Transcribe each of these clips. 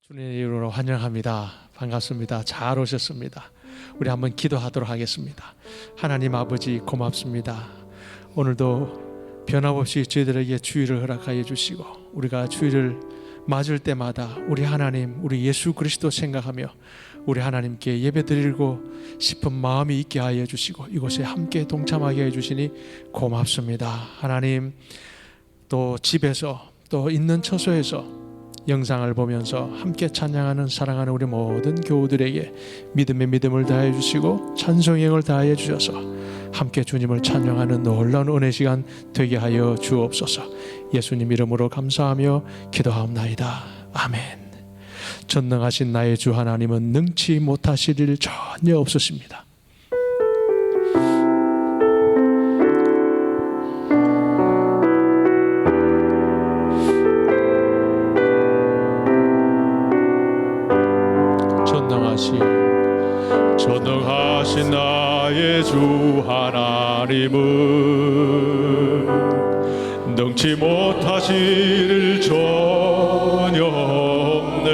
주님의 이름으로 환영합니다. 반갑습니다. 잘 오셨습니다. 우리 한번 기도하도록 하겠습니다. 하나님 아버지 고맙습니다. 오늘도 변함없이 저희들에게 주일을 허락하여 주시고 우리가 주일을 맞을 때마다 우리 하나님, 우리 예수 그리스도 생각하며 우리 하나님께 예배드리고 싶은 마음이 있게 하여 주시고 이곳에 함께 동참하게 해주시니 고맙습니다. 하나님, 또 집에서 또 있는 처소에서 영상을 보면서 함께 찬양하는 사랑하는 우리 모든 교우들에게 믿음의 믿음을 다해 주시고 찬송의 영을 다해 주셔서 함께 주님을 찬양하는 놀라운 은혜 시간 되게 하여 주옵소서. 예수님 이름으로 감사하며 기도하옵나이다. 아멘. 전능하신 나의 주 하나님은 능치 못하실 일 전혀 없으십니다. 전능하신 나의 주 하나님은 능치 못하실 일 전혀 없네.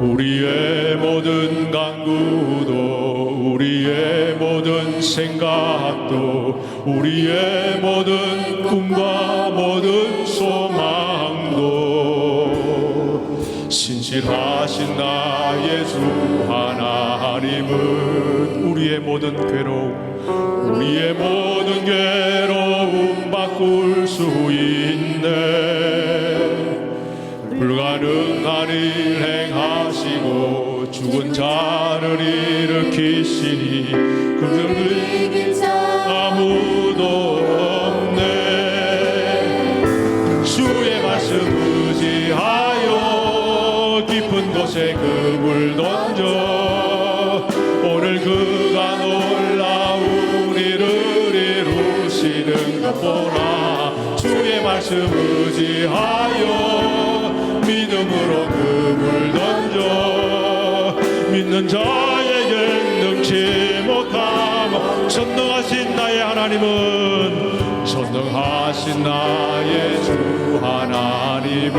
우리의 모든 간구도 우리의 모든 생각도 우리의 모든 꿈과 모든 소망도 신실하신 나의 주 하나님은 우리의 모든 괴로움 바꿀 수 있네. 불가능한 일 행하시고 죽은 자를 일으키시니 그를 이길 자 아무도 없네. 주의 말씀 의지하여 깊은 곳에 금을 던져 오늘 그가 놀라운 일을 이루시는 것 보라. 주의 말씀 의지하여 믿음으로 금을 던져 믿는 자에게 능치 못함. 전능하신 나의 하나님은 전능하신 나의 주 하나님은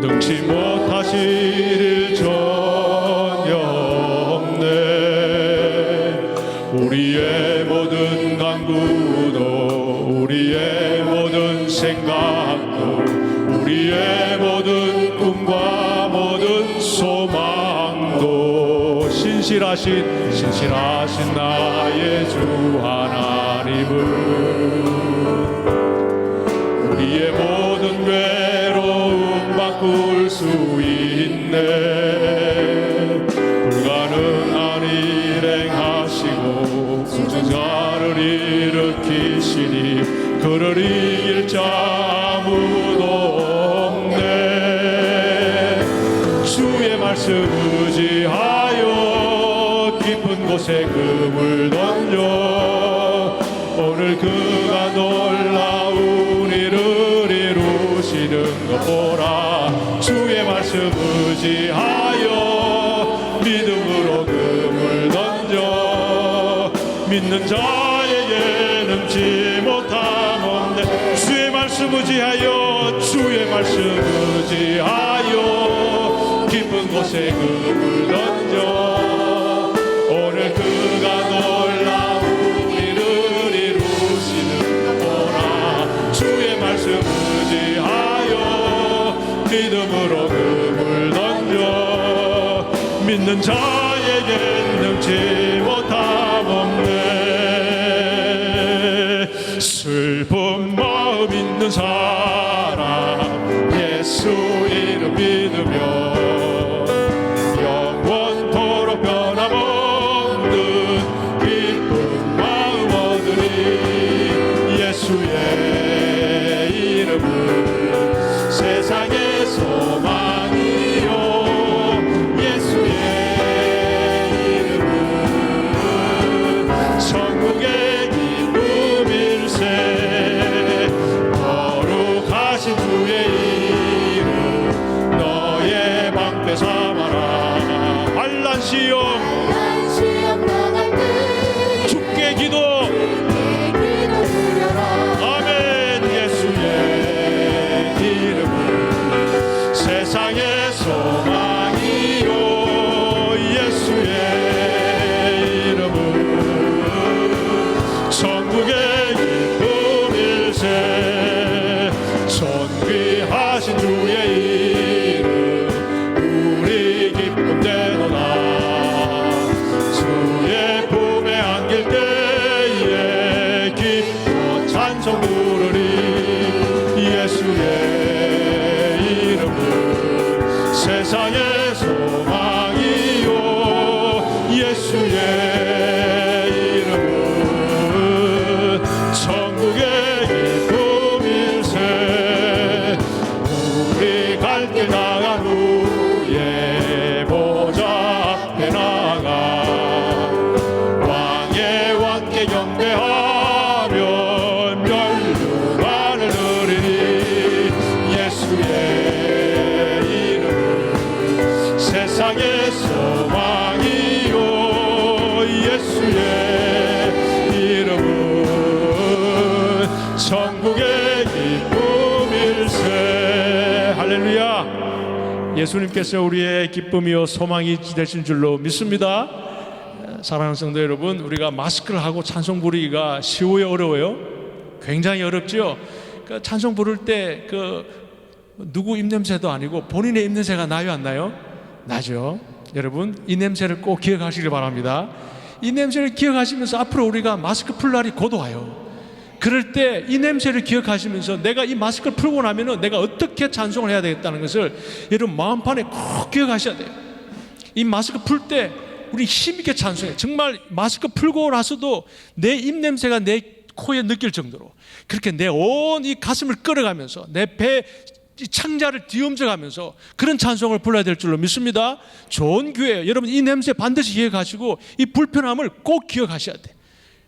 능치 못하실 일 전혀 없네. 우리의 모든 간구도 우리의 모든 생각도 우리의 모든 꿈과 모든 소망도 신실하신 나의 주 하나님은 우리의 모든 괴로움 바꿀 수 있네. 불가능한 일 행하시고 죽은 자를 일으키시니 그를 이길 자 아무도 없네. 주의 말씀 의지하여 깊은 곳에 금을 던져 오늘 그가 놀라운 일을 이루시는 것 보라. 주의 말씀 의지하여 믿음으로 금을 던져 믿는 자에게 능치 못함 없네. 주의 말씀 의지하여 깊은 곳에 금을 던져 오늘 그가 놀라운 일을 이루시는 것 보라. 주의 말씀 의지하여 믿음으로 금을 던져 믿는 자에게 능치 못함 없네. 슬픈 마음 있는 사람 예수 이름 믿으며 영원토록 변함없는 기쁜 마음 얻으리. 예수의 이름은 세상의 소망이요 예수의 이름은 천국의 기쁨일세. 거룩하신 주의 이름 너의 방패 삼아라. 환난 시험 당할 때 주께 기도 누려라. 아멘. 예수의 이름은 귀하신 주의 이름 우리 기쁨 되도다. 주의 품에 안길 때에 기뻐 찬송 부르리. 예수의 이름은 세상의 소망이요 예수의 이름은 천국의 기쁨일세. 우리 갈 길 나간 후에 보좌 앞에 나가 왕의 왕께 경배하며 멸류관을 누리니. 예수의 이름은 세상의 소망이요 예수의 이름은 천국의 기쁨일세. 할렐루야. 예수님께서 우리의 기쁨이요 소망이 되신 줄로 믿습니다. 사랑하는 성도 여러분, 우리가 마스크를 하고 찬송 부르기가 쉬워요, 어려워요? 굉장히 어렵죠. 그 찬송 부를 때 누구 입냄새도 아니고 본인의 입냄새가 나요, 안 나요? 나죠. 여러분, 이 냄새를 꼭 기억하시길 바랍니다. 이 냄새를 기억하시면서 앞으로 우리가 마스크 풀 날이 곧 와요. 그럴 때 이 냄새를 기억하시면서 내가 이 마스크를 풀고 나면은 내가 어떻게 찬송을 해야 되겠다는 것을 여러분 마음판에 꼭 기억하셔야 돼요. 이 마스크 풀 때 우리 힘있게 찬송해. 정말 마스크 풀고 나서도 내 입냄새가 내 코에 느낄 정도로 그렇게 내 온 이 가슴을 끌어가면서 내 배 창자를 뒤엄져가면서 그런 찬송을 불러야 될 줄로 믿습니다. 좋은 기회예요. 여러분 이 냄새 반드시 기억하시고 이 불편함을 꼭 기억하셔야 돼요.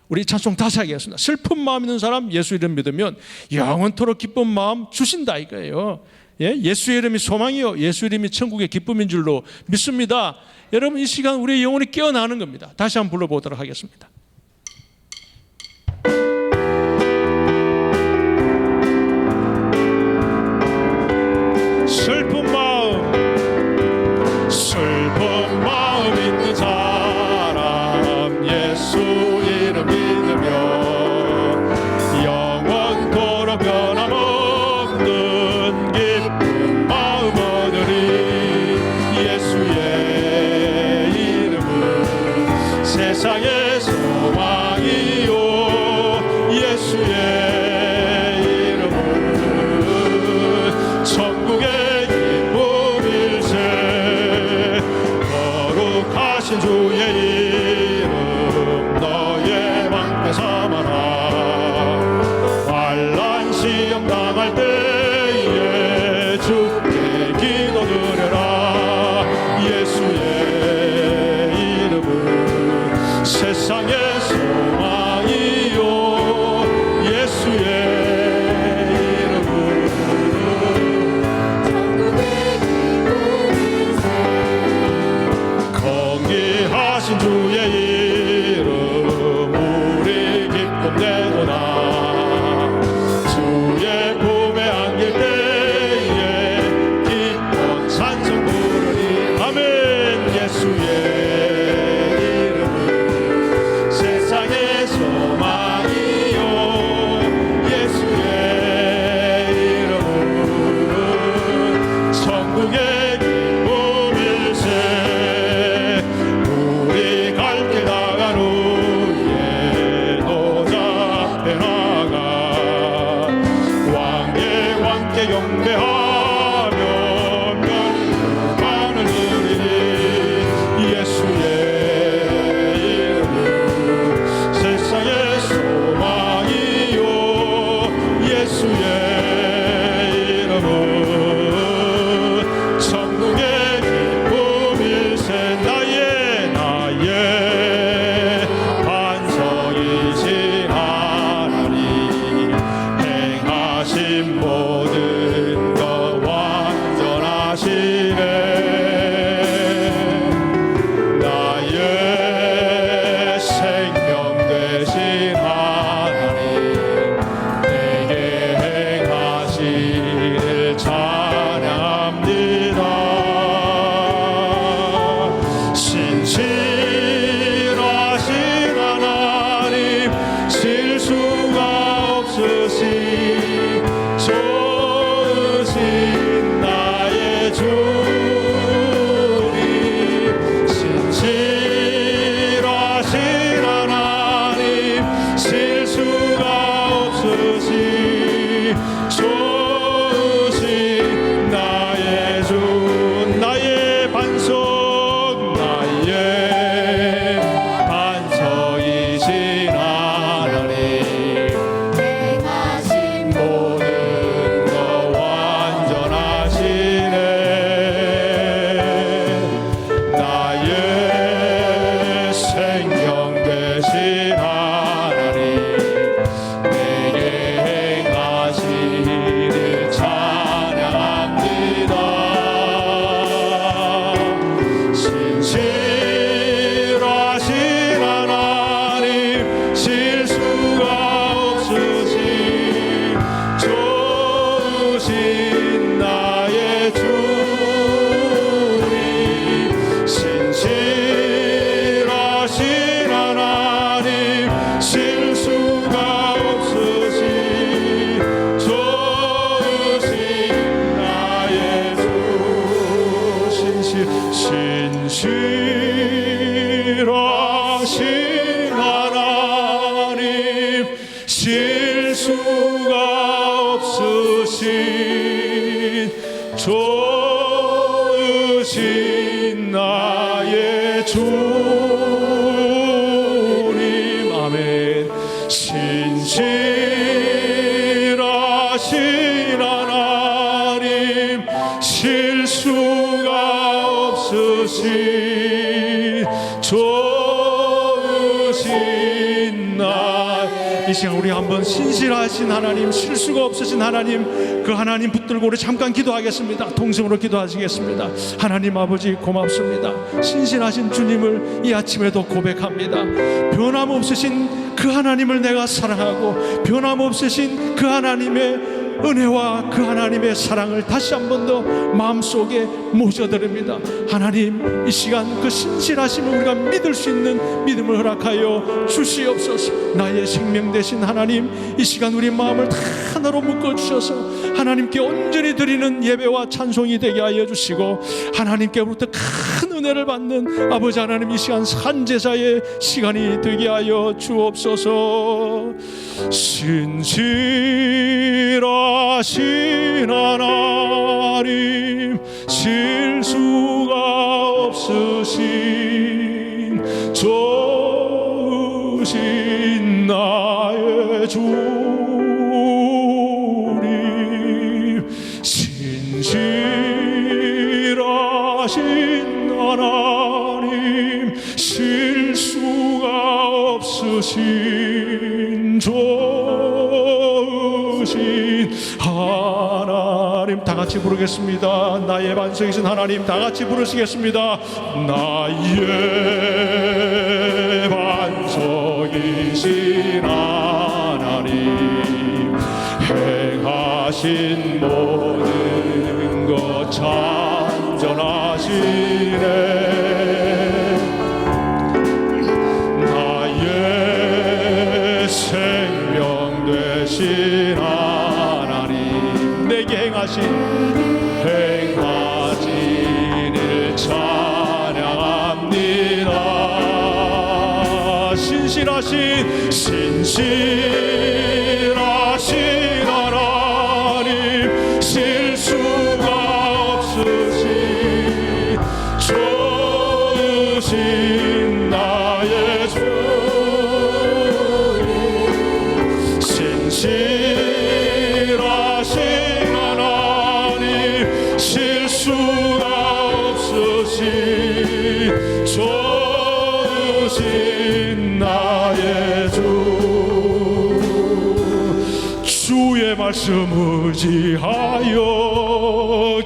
우리 찬송 다시 하겠습니다. 슬픈 마음 있는 사람 예수 이름 믿으면 영원토록 기쁜 마음 주신다 이거예요. 예수의 이름이 소망이요 예수 이름이 천국의 기쁨인 줄로 믿습니다. 여러분 이 시간 우리의 영혼이 깨어나는 겁니다. 다시 한번 불러보도록 하겠습니다. 슬픈 마음 있는 사람 예수 이름 믿으며 영원토록 변함없는 기쁜 마음 얻으리. 예수의 이름은 세상의 소망이요 예수의 이름은 천국의 주의 이름 너의 방패 삼아라. 환난 시험 당할 때에 주께 기도드려라. 예수의 이름은 세상의 소망이요 예수의 이름은 하신 주의 이름 우리 기쁨 되도다. 주의 품에 안길 때에 기뻐 찬송 부르니. 아멘. 예수의 이름은 세상의 소망이요 예수의 이름은 천국의 기쁨일세. 경배하며 멸류관을 누리니. 예수의 이름은 세상의 소망이요 예수의 이름은 천국의 기쁨일세. 나의 반석이신 하나님 행하신 모든 것 완전 좋으신 나의 주님. 아멘. 신실하신 하나님, 실수가 없으신 좋으신 나. 이 시간 우리 한번 신실하신 하나님, 실수가 없으신 하나님, 그 하나님 붙들고 우리 잠깐 기도하겠습니다. 동성으로 기도하시겠습니다. 하나님 아버지 고맙습니다. 신실하신 주님을 이 아침에도 고백합니다. 변함없으신 그 하나님을 내가 사랑하고, 변함없으신 그 하나님의 은혜와 그 하나님의 사랑을 다시 한 번 더 마음속에 모셔드립니다. 하나님, 이 시간 그 신실하심을 우리가 믿을 수 있는 믿음을 허락하여 주시옵소서. 나의 생명 되신 하나님, 이 시간 우리 마음을 다 하나로 묶어주셔서 하나님께 온전히 드리는 예배와 찬송이 되게 하여 주시고, 하나님께로부터 큰 은혜를 받는 아버지 하나님, 이 시간 산제사의 시간이 되게 하여 주옵소서. 신실하신 하나님, 실수가 없으신 좋으신 나의 주님, 신실하신 하나님, 실수가 없으신 좋으신 하나님. 다 같이 부르겠습니다. 나의 반석이신 하나님, 다 같이 부르시겠습니다. 나의 반석이신 하나님, 행하신 모든 것 찬전하시네. 나의 생명 되신 하나님, 내게 행하신 일 찬양합니다. 신실하신 하나님, 실수가 없으신 좋으신 나의 주님, 신실하신 하나님, 실수가 없으신 좋으신 나의 주. 주의 말씀 의지하여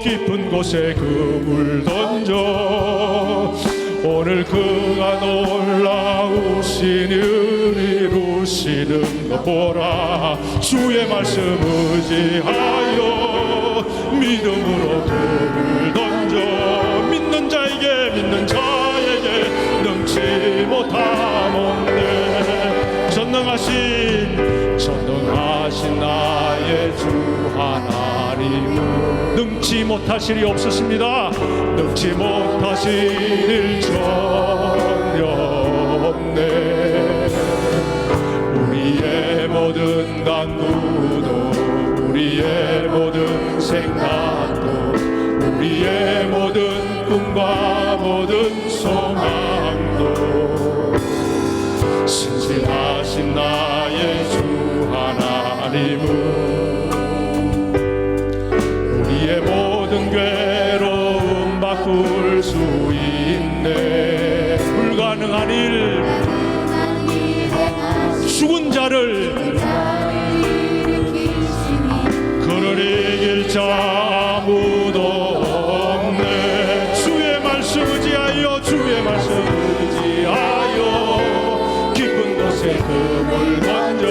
깊은 곳에 그물 던져 오늘 그가 놀라우신 일 이루시는 것 보라. 주의 말씀 의지하여 믿음으로 그물 던져 믿는 자에게 능치 못하는데 전능하신 나의 주 하나님은 능치 못하실 이 없으십니다. 능치 못하실 일 전혀 없네. 우리의 모든 간구도, 우리의 모든 생각도, 우리의 모든 꿈과 모든 소망도 신실하신 나의 주 하나님은 우리의 모든 괴로움 바꿀 수 있네. 불가능한 일, 죽은 자를 그를 이길 자 아무도 없네. 주의 말씀 의지하여, 주의 말씀 의지하여 깊은 곳에 금을 던져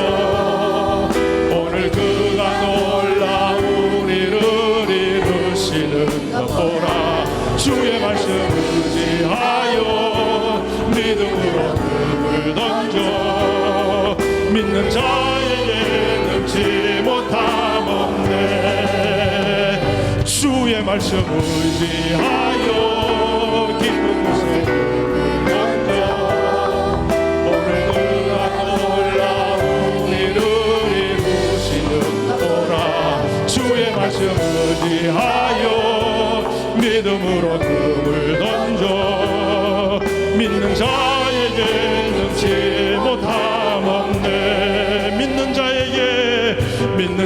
오늘 그가 놀라운 일을 이루시는 것 보라. 주의 말씀 의지하여 믿음으로 금을 던져 믿는 자에게 능치 못함 없네. 주의 말씀 의지하여 깊은 곳에 던져 오늘 그가 놀라운 일을 이루시는 보라. 주의 말씀 의지하여 믿음으로 금을 던져 믿는 자에게 능치 못함 없네. 믿는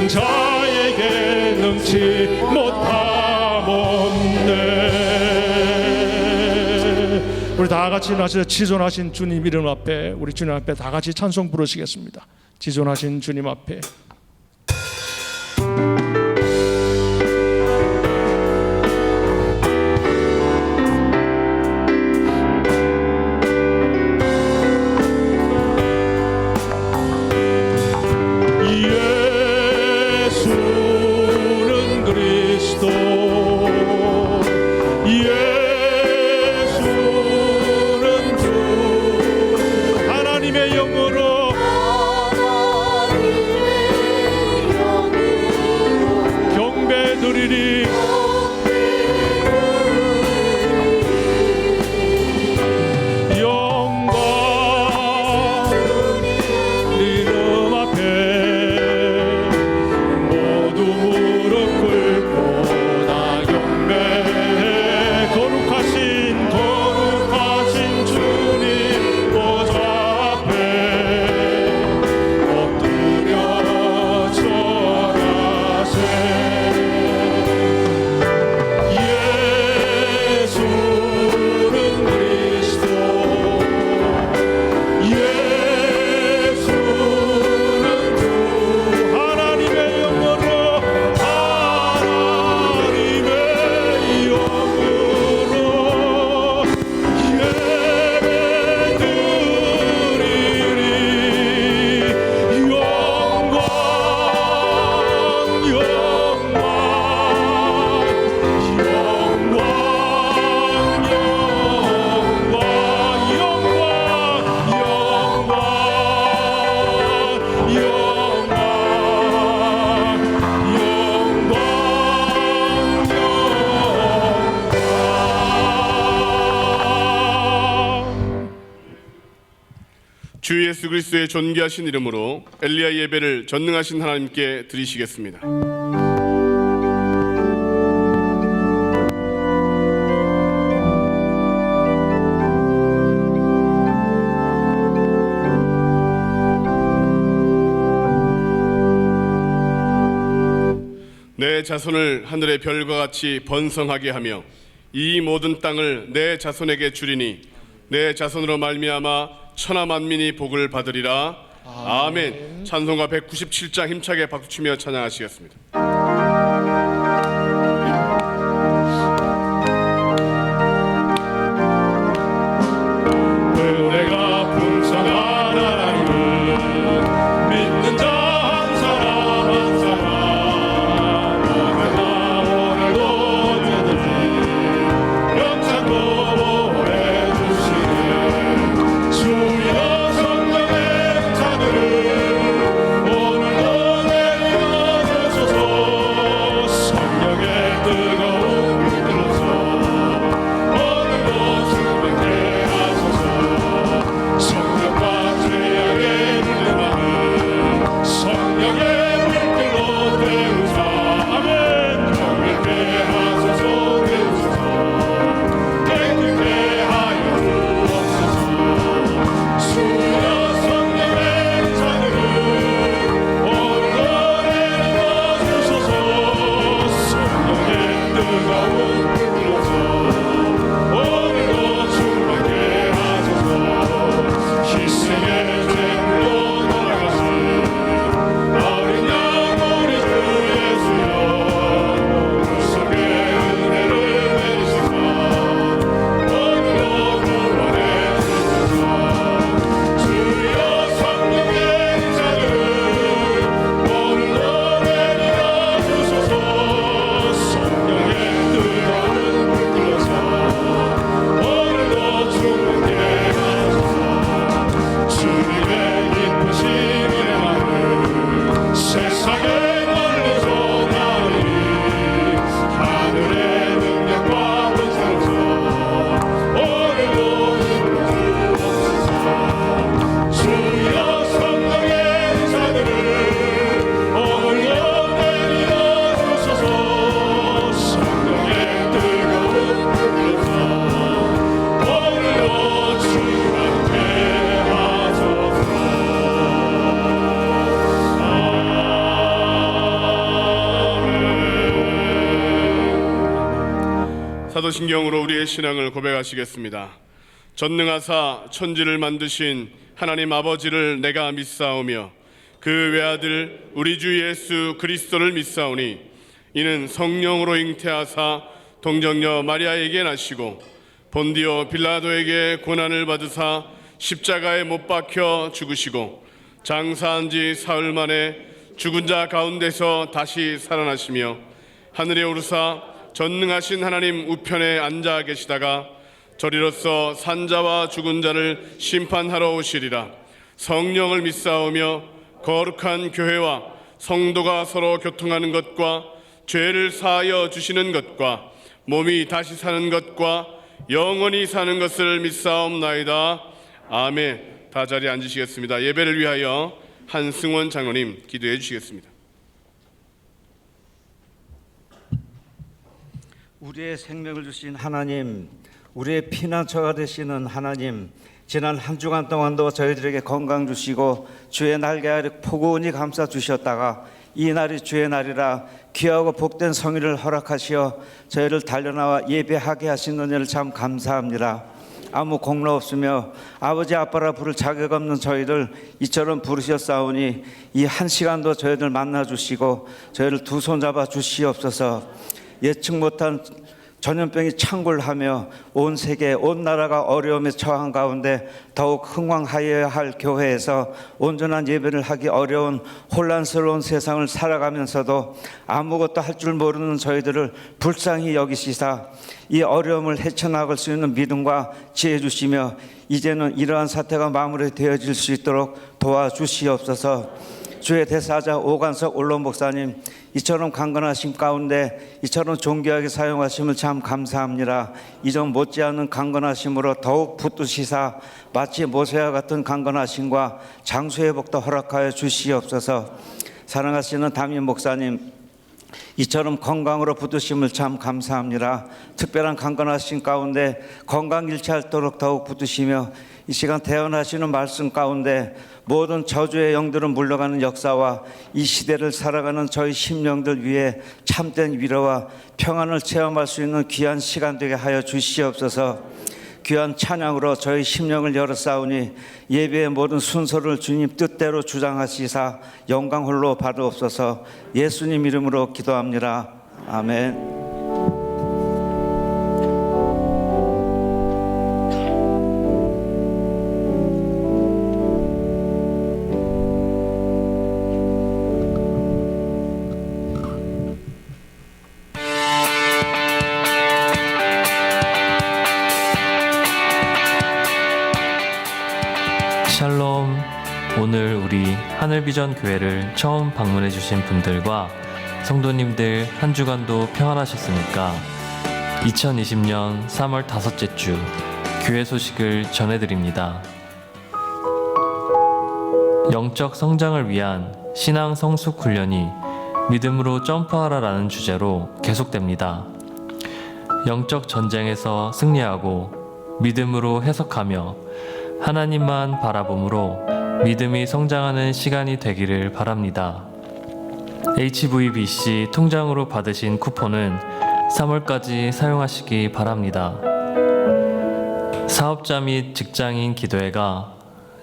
자에게 능치 못함 없네. 우리 다 같이 나서 지존하신 주님 이름 앞에, 우리 주님 앞에 다 같이 찬송 부르시겠습니다. 지존하신 주님 앞에. 주 예수 그리스도의 존귀하신 이름으로 엘리야 예배를 전능하신 하나님께 드리시겠습니다. 내 자손을 하늘의 별과 같이 번성하게 하며 이 모든 땅을 내 자손에게 주리니 내 자손으로 말미암아 천하 만민이 복을 받으리라. 아멘. 찬송가 197장 힘차게 박수치며 찬양하시겠습니다. 은혜가 풍성한 하나님은 믿는 자 한 사람 한 사람 오늘나 오늘도 되듯이 영창도 보호해 주시네. 주여 성령의 자들을 오늘도 내려 주소서. 성령의 뜨거운 빛으로서 오늘도 충만케 하소서. 성령과 죄악의 물들만은 성령의 물길로 태우사. 아멘. 정결케 하소서. 태우소서. 깨끗게 하여 주옵소서. 주여 성령의 자들을 오늘도 내려 주소서. 성령의 뜨거운 불로서 오늘도 충만케 하소서. 희생의 죄물로 돌아가신 어린 양 우리 주 예수여 구속의 은혜를 내리시사 오늘도 구원해 주소서. 주여 성령의 자들을 오늘도 내려 주소서. 성령의 뜨거운 사도신경으로 우리의 신앙을 고백하시겠습니다. 전능하사 천지를 만드신 하나님 아버지를 내가 믿사오며 그 외아들 우리 주 예수 그리스도를 믿사오니 이는 성령으로 잉태하사 동정녀 마리아에게 나시고 본디오 빌라도에게 고난을 받으사 십자가에 못 박혀 죽으시고 장사한 지 사흘 만에 죽은 자 가운데서 다시 살아나시며 하늘에 오르사 전능하신 하나님 우편에 앉아 계시다가 저리로서 산자와 죽은 자를 심판하러 오시리라. 성령을 믿사오며 거룩한 교회와 성도가 서로 교통하는 것과 죄를 사하여 주시는 것과 몸이 다시 사는 것과 영원히 사는 것을 믿사옵나이다. 아멘. 다 자리에 앉으시겠습니다. 예배를 위하여 한승원 장로님 기도해 주시겠습니다. 우리의 생명을 주신 하나님, 우리의 피난처가 되시는 하나님, 지난 한 주간 동안도 저희들에게 건강 주시고 주의 날개 아래 포근히 감싸 주셨다가 이 날이 주의 날이라 귀하고 복된 성의를 허락하시어 저희를 달려나와 예배하게 하신 은혜를 참 감사합니다. 아무 공로 없으며 아버지 아빠라 부를 자격 없는 저희들 이처럼 부르셨사오니 이 한 시간도 저희들 만나 주시고 저희를 두 손 잡아 주시옵소서. 예측 못한 전염병이 창궐하며 온 세계 온 나라가 어려움에 처한 가운데 더욱 흥왕하여야 할 교회에서 온전한 예배를 하기 어려운 혼란스러운 세상을 살아가면서도 아무것도 할 줄 모르는 저희들을 불쌍히 여기시사 이 어려움을 헤쳐나갈 수 있는 믿음과 지혜 주시며 이제는 이러한 사태가 마무리되어질 수 있도록 도와주시옵소서. 주의 대사자 오관석 올론 목사님 이처럼 강건하심 가운데 이처럼 존귀하게 사용하심을 참 감사합니다. 이전 못지않은 강건하심으로 더욱 붙드시사 마치 모세와 같은 강건하심과 장수회복도 허락하여 주시옵소서. 사랑하시는 담임 목사님 이처럼 건강으로 붙드심을 참 감사합니다. 특별한 강건하심 가운데 건강 일치하도록 더욱 붙드시며 이 시간 대언하시는 말씀 가운데 모든 저주의 영들은 물러가는 역사와 이 시대를 살아가는 저희 심령들 위해 참된 위로와 평안을 체험할 수 있는 귀한 시간 되게 하여 주시옵소서. 귀한 찬양으로 저희 심령을 열어싸우니 예배의 모든 순서를 주님 뜻대로 주장하시사 영광 홀로 받으옵소서. 예수님 이름으로 기도합니다. 아멘. 샬롬. 오늘 우리 하늘비전 교회를 처음 방문해 주신 분들과 성도님들 한 주간도 평안하셨습니까? 2020년 3월 5째 주 교회 소식을 전해드립니다. 영적 성장을 위한 신앙 성숙 훈련이 믿음으로 점프하라라는 주제로 계속됩니다. 영적 전쟁에서 승리하고 믿음으로 해석하며 하나님만 바라봄으로 믿음이 성장하는 시간이 되기를 바랍니다. HVBC 통장으로 받으신 쿠폰은 3월까지 사용하시기 바랍니다. 사업자 및 직장인 기도회가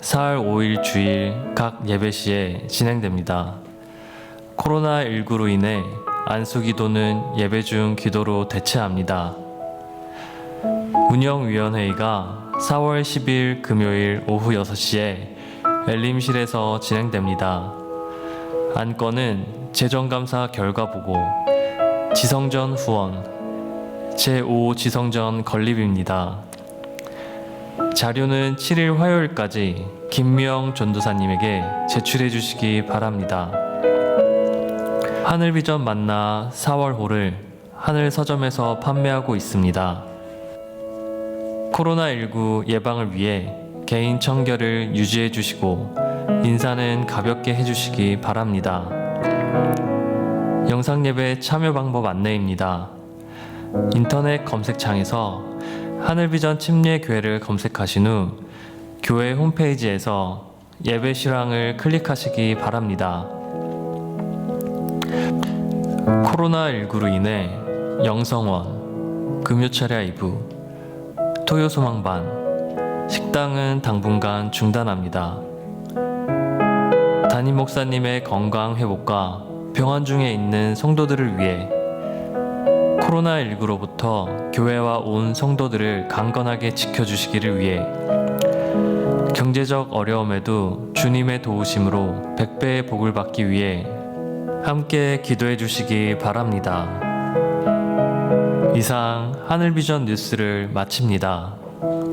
4월 5일 주일 각 예배시에 진행됩니다. 코로나19로 인해 안수기도는 예배 중 기도로 대체합니다. 운영위원회의가 4월 10일 금요일 오후 6시에 엘림실에서 진행됩니다. 안건은 재정감사 결과 보고, 지성전 후원, 제5 지성전 건립입니다. 자료는 7일 화요일까지 김미영 전도사님에게 제출해 주시기 바랍니다. 하늘비전 만나 4월호를 하늘서점에서 판매하고 있습니다. 코로나19 예방을 위해 개인 청결을 유지해 주시고 인사는 가볍게 해주시기 바랍니다. 영상예배 참여 방법 안내입니다. 인터넷 검색창에서 하늘비전 침례교회를 검색하신 후 교회 홈페이지에서 예배 실황을 클릭하시기 바랍니다. 코로나19로 인해 영성원, 금요철야 2부, 토요소망반, 식당은 당분간 중단합니다. 담임 목사님의 건강 회복과 병원 중에 있는 성도들을 위해 코로나19로부터 교회와 온 성도들을 강건하게 지켜주시기를 위해 경제적 어려움에도 주님의 도우심으로 100배의 복을 받기 위해 함께 기도해 주시기 바랍니다. 이상 하늘비전 뉴스를 마칩니다.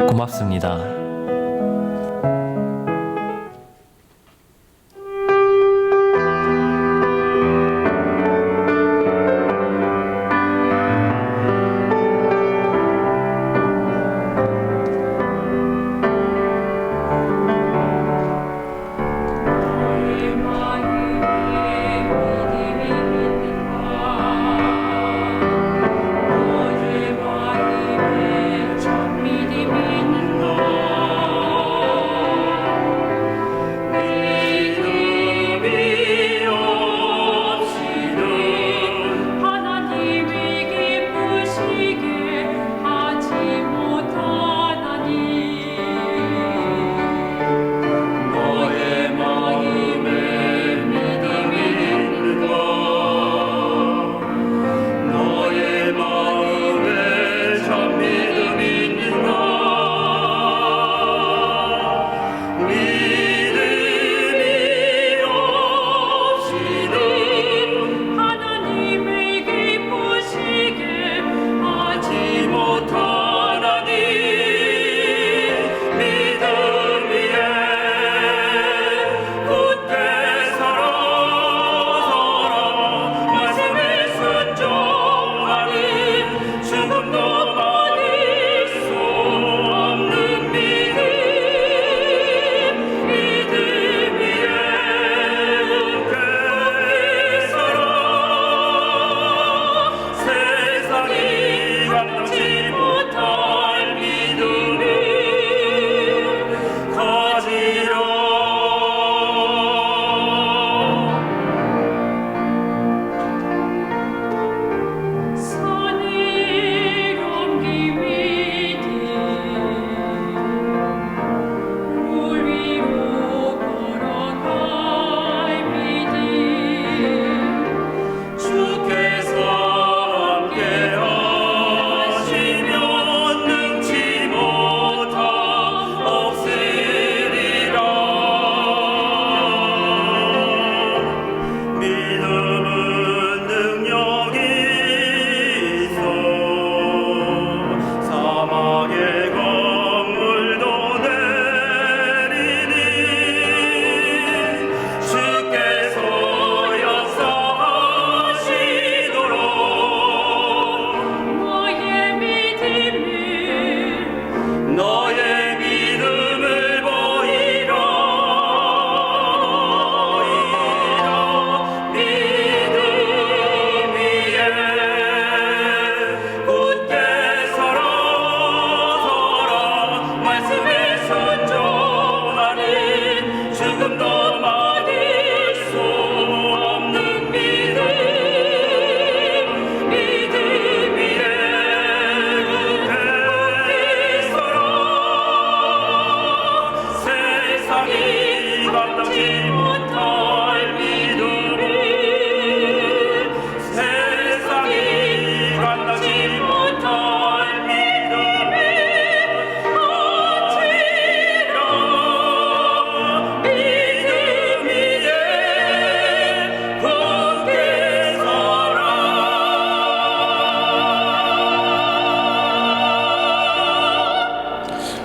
고맙습니다.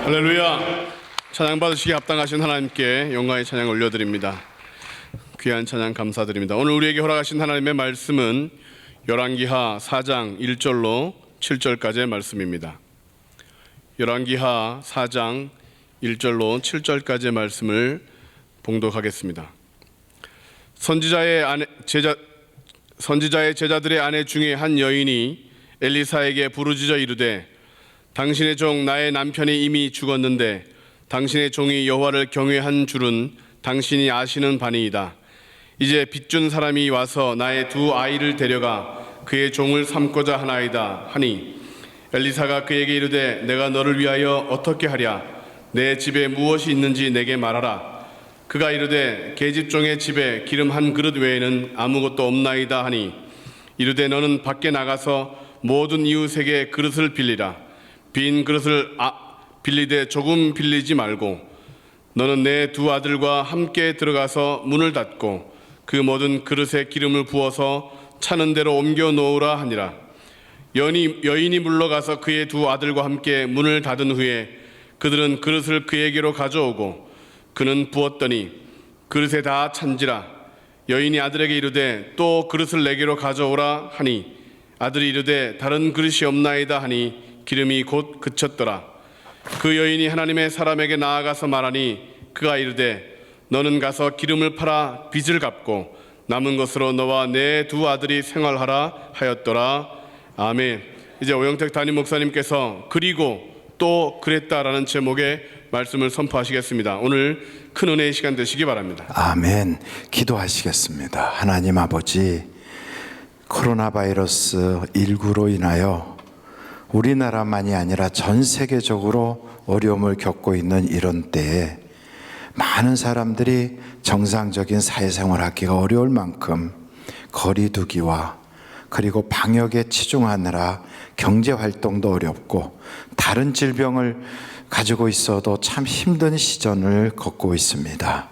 할렐루야. 찬양 받으시기 합당하신 하나님께 영광의 찬양 올려드립니다. 귀한 찬양 감사드립니다. 오늘 우리에게 허락하신 하나님의 말씀은 열왕기하 4장 1절로 7절까지의 말씀입니다. 열왕기하 4장 1절로 7절까지의 말씀을 봉독하겠습니다. 선지자의 제자들의 아내 중에 한 여인이 엘리사에게 부르짖어 이르되 당신의 종 나의 남편이 이미 죽었는데 당신의 종이 여호와를 경외한 줄은 당신이 아시는 바니이다. 이제 빚준 사람이 와서 나의 두 아이를 데려가 그의 종을 삼고자 하나이다 하니 엘리사가 그에게 이르되 내가 너를 위하여 어떻게 하랴? 내 집에 무엇이 있는지 내게 말하라. 그가 이르되 계집종의 집에 기름 한 그릇 외에는 아무것도 없나이다 하니 이르되 너는 밖에 나가서 모든 이웃에게 그릇을 빌리라. 빈 그릇을 빌리되 조금 빌리지 말고 너는 내 두 아들과 함께 들어가서 문을 닫고 그 모든 그릇에 기름을 부어서 차는 대로 옮겨 놓으라 하니라. 여인이 물러가서 그의 두 아들과 함께 문을 닫은 후에 그들은 그릇을 그에게로 가져오고 그는 부었더니 그릇에 다 찬지라. 여인이 아들에게 이르되 또 그릇을 내게로 가져오라 하니 아들이 이르되 다른 그릇이 없나이다 하니 기름이 곧 그쳤더라. 그 여인이 하나님의 사람에게 나아가서 말하니 그가 이르되 너는 가서 기름을 팔아 빚을 갚고 남은 것으로 너와 내 두 아들이 생활하라 하였더라. 아멘. 이제 오영택 담임 목사님께서 그리고 또 그랬다라는 제목의 말씀을 선포하시겠습니다. 오늘 큰 은혜의 시간 되시기 바랍니다. 아멘. 기도하시겠습니다. 하나님 아버지, 코로나 바이러스 19로 인하여 우리나라만이 아니라 전 세계적으로 어려움을 겪고 있는 이런 때에 많은 사람들이 정상적인 사회생활 하기가 어려울 만큼 거리두기와 그리고 방역에 치중하느라 경제활동도 어렵고 다른 질병을 가지고 있어도 참 힘든 시즌을 겪고 있습니다.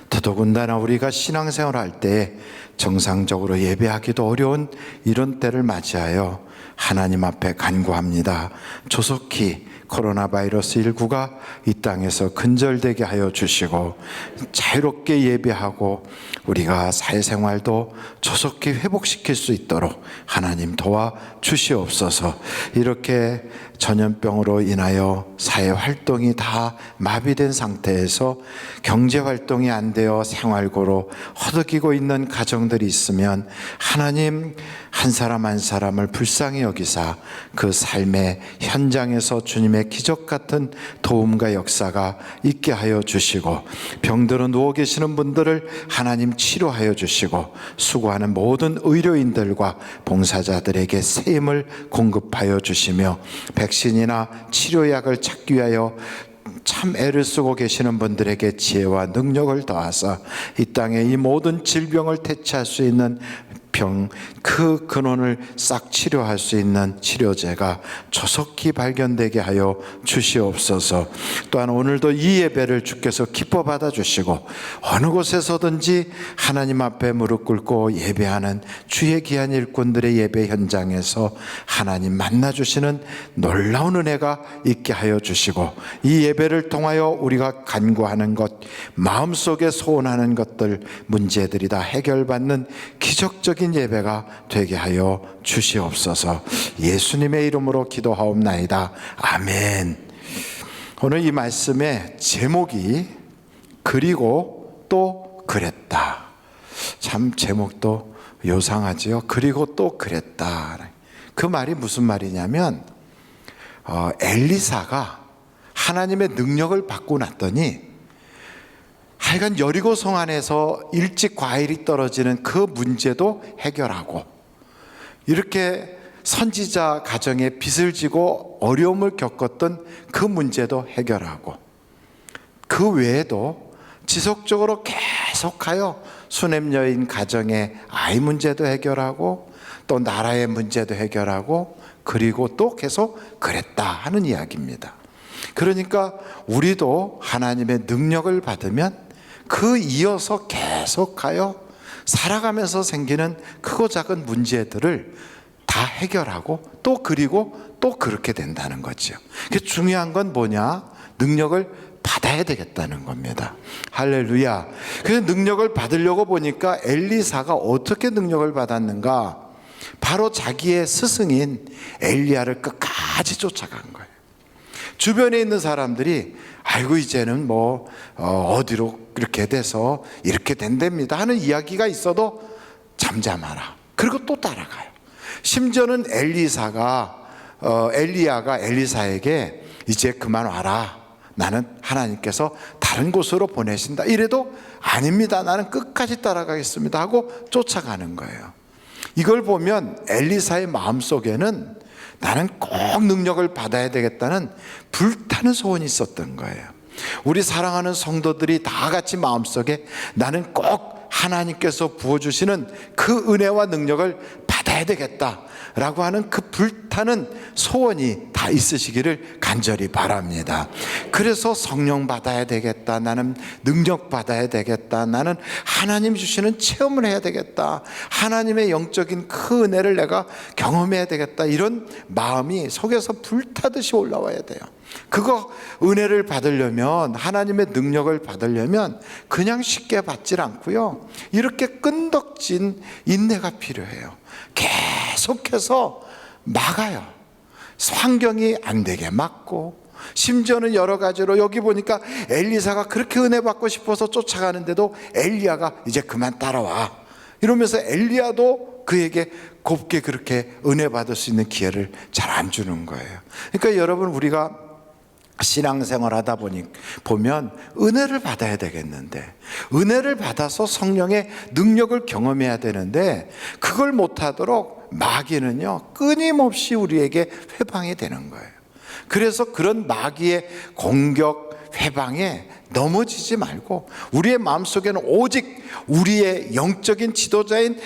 더더군다나 우리가 신앙생활 할 때 정상적으로 예배하기도 어려운 이런 때를 맞이하여 하나님 앞에 간구합니다. 조속히 코로나 바이러스 19가 이 땅에서 근절되게 하여 주시고 자유롭게 예배하고 우리가 사회생활도 조속히 회복시킬 수 있도록 하나님 도와 주시옵소서. 이렇게 전염병으로 인하여 사회활동이 다 마비된 상태에서 경제활동이 안 되어 생활고로 허덕이고 있는 가정들이 있으면 하나님 한 사람 한 사람을 불쌍히 여기사 그 삶의 현장에서 주님의 기적 같은 도움과 역사가 있게 하여 주시고 병들어 누워 계시는 분들을 하나님 치료하여 주시고 수고하는 모든 의료인들과 봉사자들에게 새 힘을 공급하여 주시며 백신이나 치료약을 찾기 위하여 참 애를 쓰고 계시는 분들에게 지혜와 능력을 더하사 이 땅에 이 모든 질병을 퇴치할 수 있는 그 근원을 싹 치료할 수 있는 치료제가 조속히 발견되게 하여 주시옵소서. 또한 오늘도 이 예배를 주께서 기뻐 받아주시고 어느 곳에서든지 하나님 앞에 무릎 꿇고 예배하는 주의 귀한 일꾼들의 예배 현장에서 하나님 만나주시는 놀라운 은혜가 있게 하여 주시고 이 예배를 통하여 우리가 간구하는 것, 마음속에 소원하는 것들, 문제들이 다 해결받는 기적적인 예배가 되게 하여 주시옵소서. 예수님의 이름으로 기도하옵나이다. 아멘. 오늘 이 말씀의 제목이 그리고 또 그랬다. 참 제목도 요상하지요. 그리고 또 그랬다. 그 말이 무슨 말이냐면 엘리사가 하나님의 능력을 받고 났더니 하여간 여리고 성 안에서 일찍 과일이 떨어지는 그 문제도 해결하고 이렇게 선지자 가정에 빚을 지고 어려움을 겪었던 그 문제도 해결하고 그 외에도 지속적으로 계속하여 수냄 여인 가정의 아이 문제도 해결하고 또 나라의 문제도 해결하고 그리고 또 계속 그랬다 하는 이야기입니다. 그러니까 우리도 하나님의 능력을 받으면 그 이어서 계속하여 살아가면서 생기는 크고 작은 문제들을 다 해결하고 또 그리고 또 그렇게 된다는 거죠. 중요한 건 뭐냐? 능력을 받아야 되겠다는 겁니다. 할렐루야. 그래서 능력을 받으려고 보니까 엘리사가 어떻게 능력을 받았는가? 바로 자기의 스승인 엘리야를 끝까지 쫓아간 거예요. 주변에 있는 사람들이 아이고 이제는 어디로 이렇게 돼서 이렇게 된답니다 하는 이야기가 있어도 잠잠하라. 그리고 또 따라가요. 심지어는 엘리야가 엘리사에게 이제 그만 와라. 나는 하나님께서 다른 곳으로 보내신다. 이래도 아닙니다. 나는 끝까지 따라가겠습니다 하고 쫓아가는 거예요. 이걸 보면 엘리사의 마음속에는 나는 꼭 능력을 받아야 되겠다는 불타는 소원이 있었던 거예요. 우리 사랑하는 성도들이 다 같이 마음속에 나는 꼭 하나님께서 부어주시는 그 은혜와 능력을 받아야 되겠다라고 하는 그 불타는 소원이 다 있으시기를 간절히 바랍니다. 그래서 성령 받아야 되겠다, 나는 능력 받아야 되겠다, 나는 하나님 주시는 체험을 해야 되겠다, 하나님의 영적인 그 은혜를 내가 경험해야 되겠다, 이런 마음이 속에서 불타듯이 올라와야 돼요. 그거 은혜를 받으려면, 하나님의 능력을 받으려면 그냥 쉽게 받질 않고요, 이렇게 끈덕진 인내가 필요해요. 계속해서 막아요. 환경이 안 되게 막고, 심지어는 여러 가지로, 여기 보니까 엘리사가 그렇게 은혜 받고 싶어서 쫓아가는데도 엘리야가 이제 그만 따라와 이러면서 엘리야도 그에게 곱게 그렇게 은혜 받을 수 있는 기회를 잘 안 주는 거예요. 그러니까 여러분, 우리가 신앙생활 하다 보면 은혜를 받아야 되겠는데, 은혜를 받아서 성령의 능력을 경험해야 되는데, 그걸 못하도록 마귀는요 끊임없이 우리에게 회방이 되는 거예요. 그래서 그런 마귀의 공격, 회방에 넘어지지 말고 우리의 마음속에는 오직 우리의 영적인 지도자인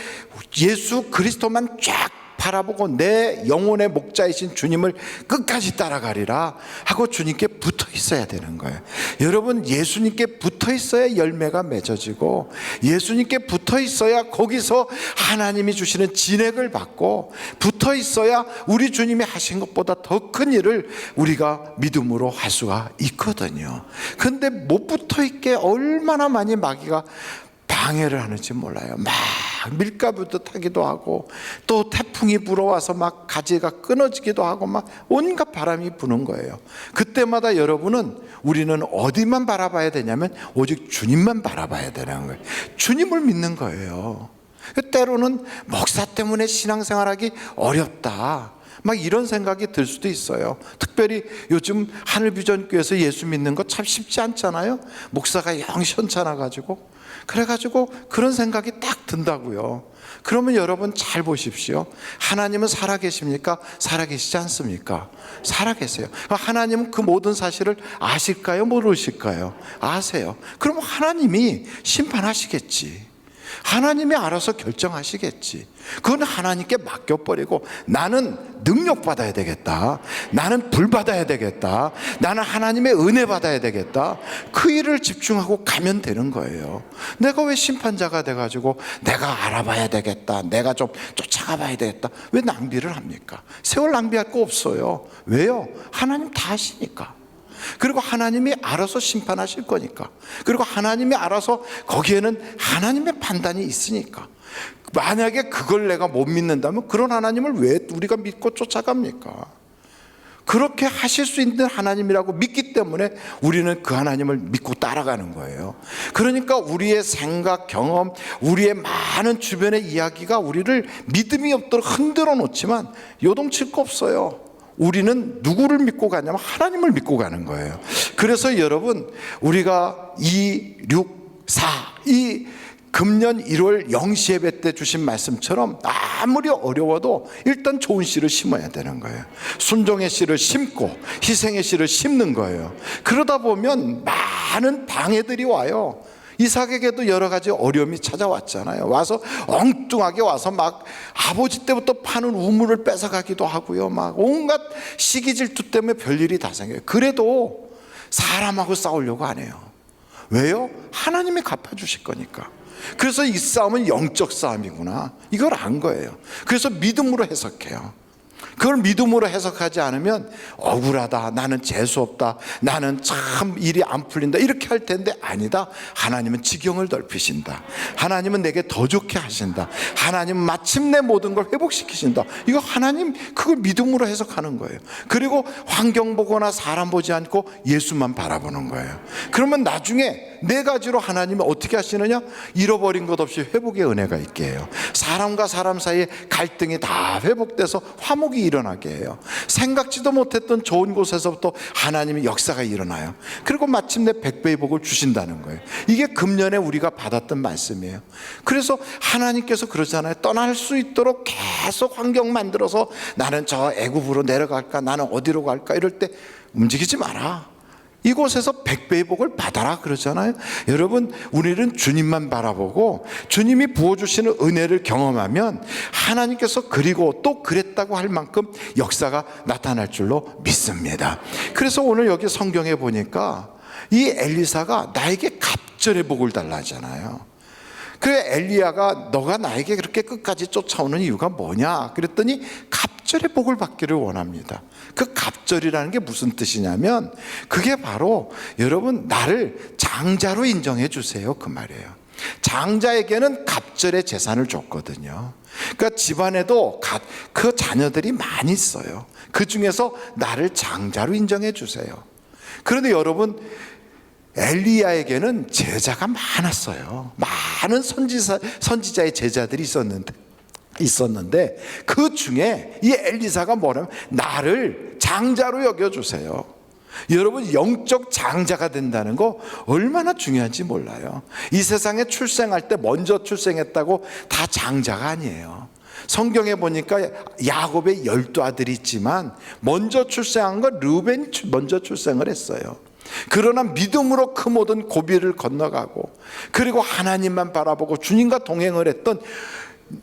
예수 그리스도만 쫙 바라보고 내 영혼의 목자이신 주님을 끝까지 따라가리라 하고 주님께 붙어 있어야 되는 거예요. 여러분, 예수님께 붙어 있어야 열매가 맺어지고, 예수님께 붙어 있어야 거기서 하나님이 주시는 진액을 받고, 붙어 있어야 우리 주님이 하신 것보다 더 큰 일을 우리가 믿음으로 할 수가 있거든요. 그런데 못 붙어 있게 얼마나 많이 마귀가 방해를 하는지 몰라요. 막 밀가부듯 하기도 하고, 또 태풍이 불어와서 막 가지가 끊어지기도 하고, 막 온갖 바람이 부는 거예요. 그때마다 여러분은, 우리는 어디만 바라봐야 되냐면 오직 주님만 바라봐야 되는 거예요. 주님을 믿는 거예요. 때로는 목사 때문에 신앙생활하기 어렵다, 막 이런 생각이 들 수도 있어요. 특별히 요즘 하늘비전교회에서 예수 믿는 거 참 쉽지 않잖아요. 목사가 영 시원찮아가지고. 그래가지고 그런 생각이 딱 든다고요. 그러면 여러분 잘 보십시오. 하나님은 살아계십니까? 살아계시지 않습니까? 살아계세요. 하나님은 그 모든 사실을 아실까요? 모르실까요? 아세요. 그럼 하나님이 심판하시겠지. 하나님이 알아서 결정하시겠지. 그건 하나님께 맡겨버리고, 나는 능력 받아야 되겠다, 나는 불 받아야 되겠다, 나는 하나님의 은혜 받아야 되겠다, 그 일을 집중하고 가면 되는 거예요. 내가 왜 심판자가 돼가지고 내가 알아봐야 되겠다, 내가 좀 쫓아가 봐야 되겠다, 왜 낭비를 합니까? 세월 낭비할 거 없어요. 왜요? 하나님 다 아시니까. 그리고 하나님이 알아서 심판하실 거니까. 그리고 하나님이 알아서, 거기에는 하나님의 판단이 있으니까. 만약에 그걸 내가 못 믿는다면 그런 하나님을 왜 우리가 믿고 쫓아갑니까? 그렇게 하실 수 있는 하나님이라고 믿기 때문에 우리는 그 하나님을 믿고 따라가는 거예요. 그러니까 우리의 생각, 경험, 우리의 많은 주변의 이야기가 우리를 믿음이 없도록 흔들어 놓지만 요동칠 거 없어요. 우리는 누구를 믿고 가냐면 하나님을 믿고 가는 거예요. 그래서 여러분, 우리가 2, 6, 4 이 금년 1월 영시 예배 때 주신 말씀처럼 아무리 어려워도 일단 좋은 씨를 심어야 되는 거예요. 순종의 씨를 심고 희생의 씨를 심는 거예요. 그러다 보면 많은 방해들이 와요. 이삭에게도 여러 가지 어려움이 찾아왔잖아요. 와서 엉뚱하게 와서 막 아버지 때부터 파는 우물을 뺏어가기도 하고요, 막 온갖 시기 질투 때문에 별일이 다 생겨요. 그래도 사람하고 싸우려고 안 해요. 왜요? 하나님이 갚아주실 거니까. 그래서 이 싸움은 영적 싸움이구나, 이걸 안 거예요. 그래서 믿음으로 해석해요. 그걸 믿음으로 해석하지 않으면 억울하다, 나는 재수없다, 나는 참 일이 안 풀린다 이렇게 할 텐데, 아니다. 하나님은 지경을 넓히신다, 하나님은 내게 더 좋게 하신다, 하나님은 마침내 모든 걸 회복시키신다. 이거 하나님, 그걸 믿음으로 해석하는 거예요. 그리고 환경 보거나 사람 보지 않고 예수만 바라보는 거예요. 그러면 나중에 네 가지로 하나님은 어떻게 하시느냐? 잃어버린 것 없이 회복의 은혜가 있게 해요. 사람과 사람 사이에 갈등이 다 회복돼서 화목이 회복이 일어나게 해요. 생각지도 못했던 좋은 곳에서부터 하나님의 역사가 일어나요. 그리고 마침내 100배의 복을 주신다는 거예요. 이게 금년에 우리가 받았던 말씀이에요. 그래서 하나님께서 그러잖아요. 떠날 수 있도록 계속 환경 만들어서 나는 저 애굽으로 내려갈까, 나는 어디로 갈까, 이럴 때 움직이지 마라. 이곳에서 100배의 복을 받아라 그러잖아요. 여러분, 우리는 주님만 바라보고 주님이 부어주시는 은혜를 경험하면 하나님께서 그리고 또 그랬다고 할 만큼 역사가 나타날 줄로 믿습니다. 그래서 오늘 여기 성경에 보니까 이 엘리사가 나에게 갑절의 복을 달라 하잖아요. 그래, 엘리야가 너가 나에게 그렇게 끝까지 쫓아오는 이유가 뭐냐 그랬더니 갑절의 복을 받기를 원합니다. 그 갑절이라는 게 무슨 뜻이냐면 그게 바로 여러분 나를 장자로 인정해 주세요 그 말이에요. 장자에게는 갑절의 재산을 줬거든요. 그러니까 집안에도 그 자녀들이 많이 있어요. 그 중에서 나를 장자로 인정해 주세요. 그런데 여러분, 엘리야에게는 제자가 많았어요. 많은 선지자의 제자들이 있었는데 그 중에 이 엘리사가 뭐냐면 나를 장자로 여겨주세요. 여러분, 영적 장자가 된다는 거 얼마나 중요한지 몰라요. 이 세상에 출생할 때 먼저 출생했다고 다 장자가 아니에요. 성경에 보니까 야곱의 12아들이 있지만 먼저 출생한 건 르우벤이 먼저 출생을 했어요. 그러나 믿음으로 그 모든 고비를 건너가고 그리고 하나님만 바라보고 주님과 동행을 했던,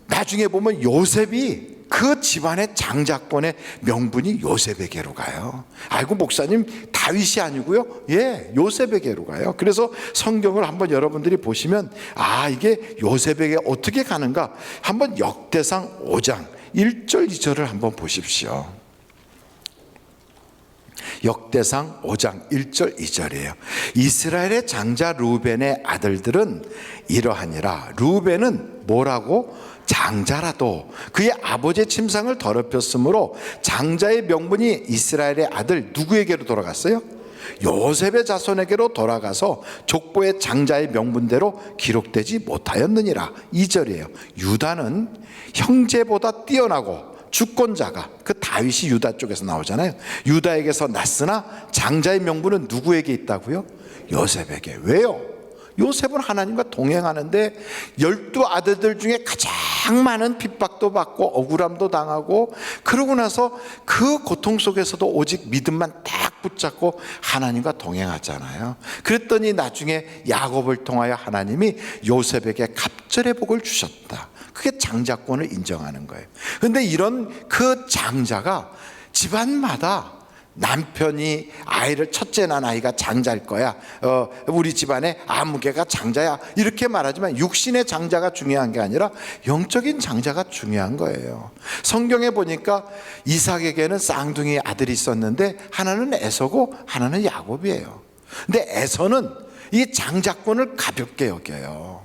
나중에 보면 요셉이 그 집안의 장자권의 명분이 요셉에게로 가요. 아이고 목사님, 다윗이 아니고요, 예, 요셉에게로 가요. 그래서 성경을 한번 여러분들이 보시면 아, 이게 요셉에게 어떻게 가는가, 한번 역대상 5장 1절 2절을 한번 보십시오. 역대상 5장 1절 2절이에요. 이스라엘의 장자 르우벤의 아들들은 이러하니라. 르우벤은 뭐라고? 장자라도 그의 아버지의 침상을 더럽혔으므로 장자의 명분이 이스라엘의 아들 누구에게로 돌아갔어요? 요셉의 자손에게로 돌아가서 족보의 장자의 명분대로 기록되지 못하였느니라. 2절이에요. 유다는 형제보다 뛰어나고 주권자가, 그 다윗이 유다 쪽에서 나오잖아요. 유다에게서 났으나 장자의 명분은 누구에게 있다고요? 요셉에게. 왜요? 요셉은 하나님과 동행하는데 12아들들 중에 가장 많은 핍박도 받고 억울함도 당하고, 그러고 나서 그 고통 속에서도 오직 믿음만 딱 붙잡고 하나님과 동행하잖아요. 그랬더니 나중에 야곱을 통하여 하나님이 요셉에게 갑절의 복을 주셨다. 그게 장자권을 인정하는 거예요. 그런데 이런 그 장자가 집안마다 남편이 아이를, 첫째 난 아이가 장자일 거야, 우리 집안에 아무개가 장자야, 이렇게 말하지만 육신의 장자가 중요한 게 아니라 영적인 장자가 중요한 거예요. 성경에 보니까 이삭에게는 쌍둥이 아들이 있었는데 하나는 에서고 하나는 야곱이에요. 근데 에서는 이 장자권을 가볍게 여겨요.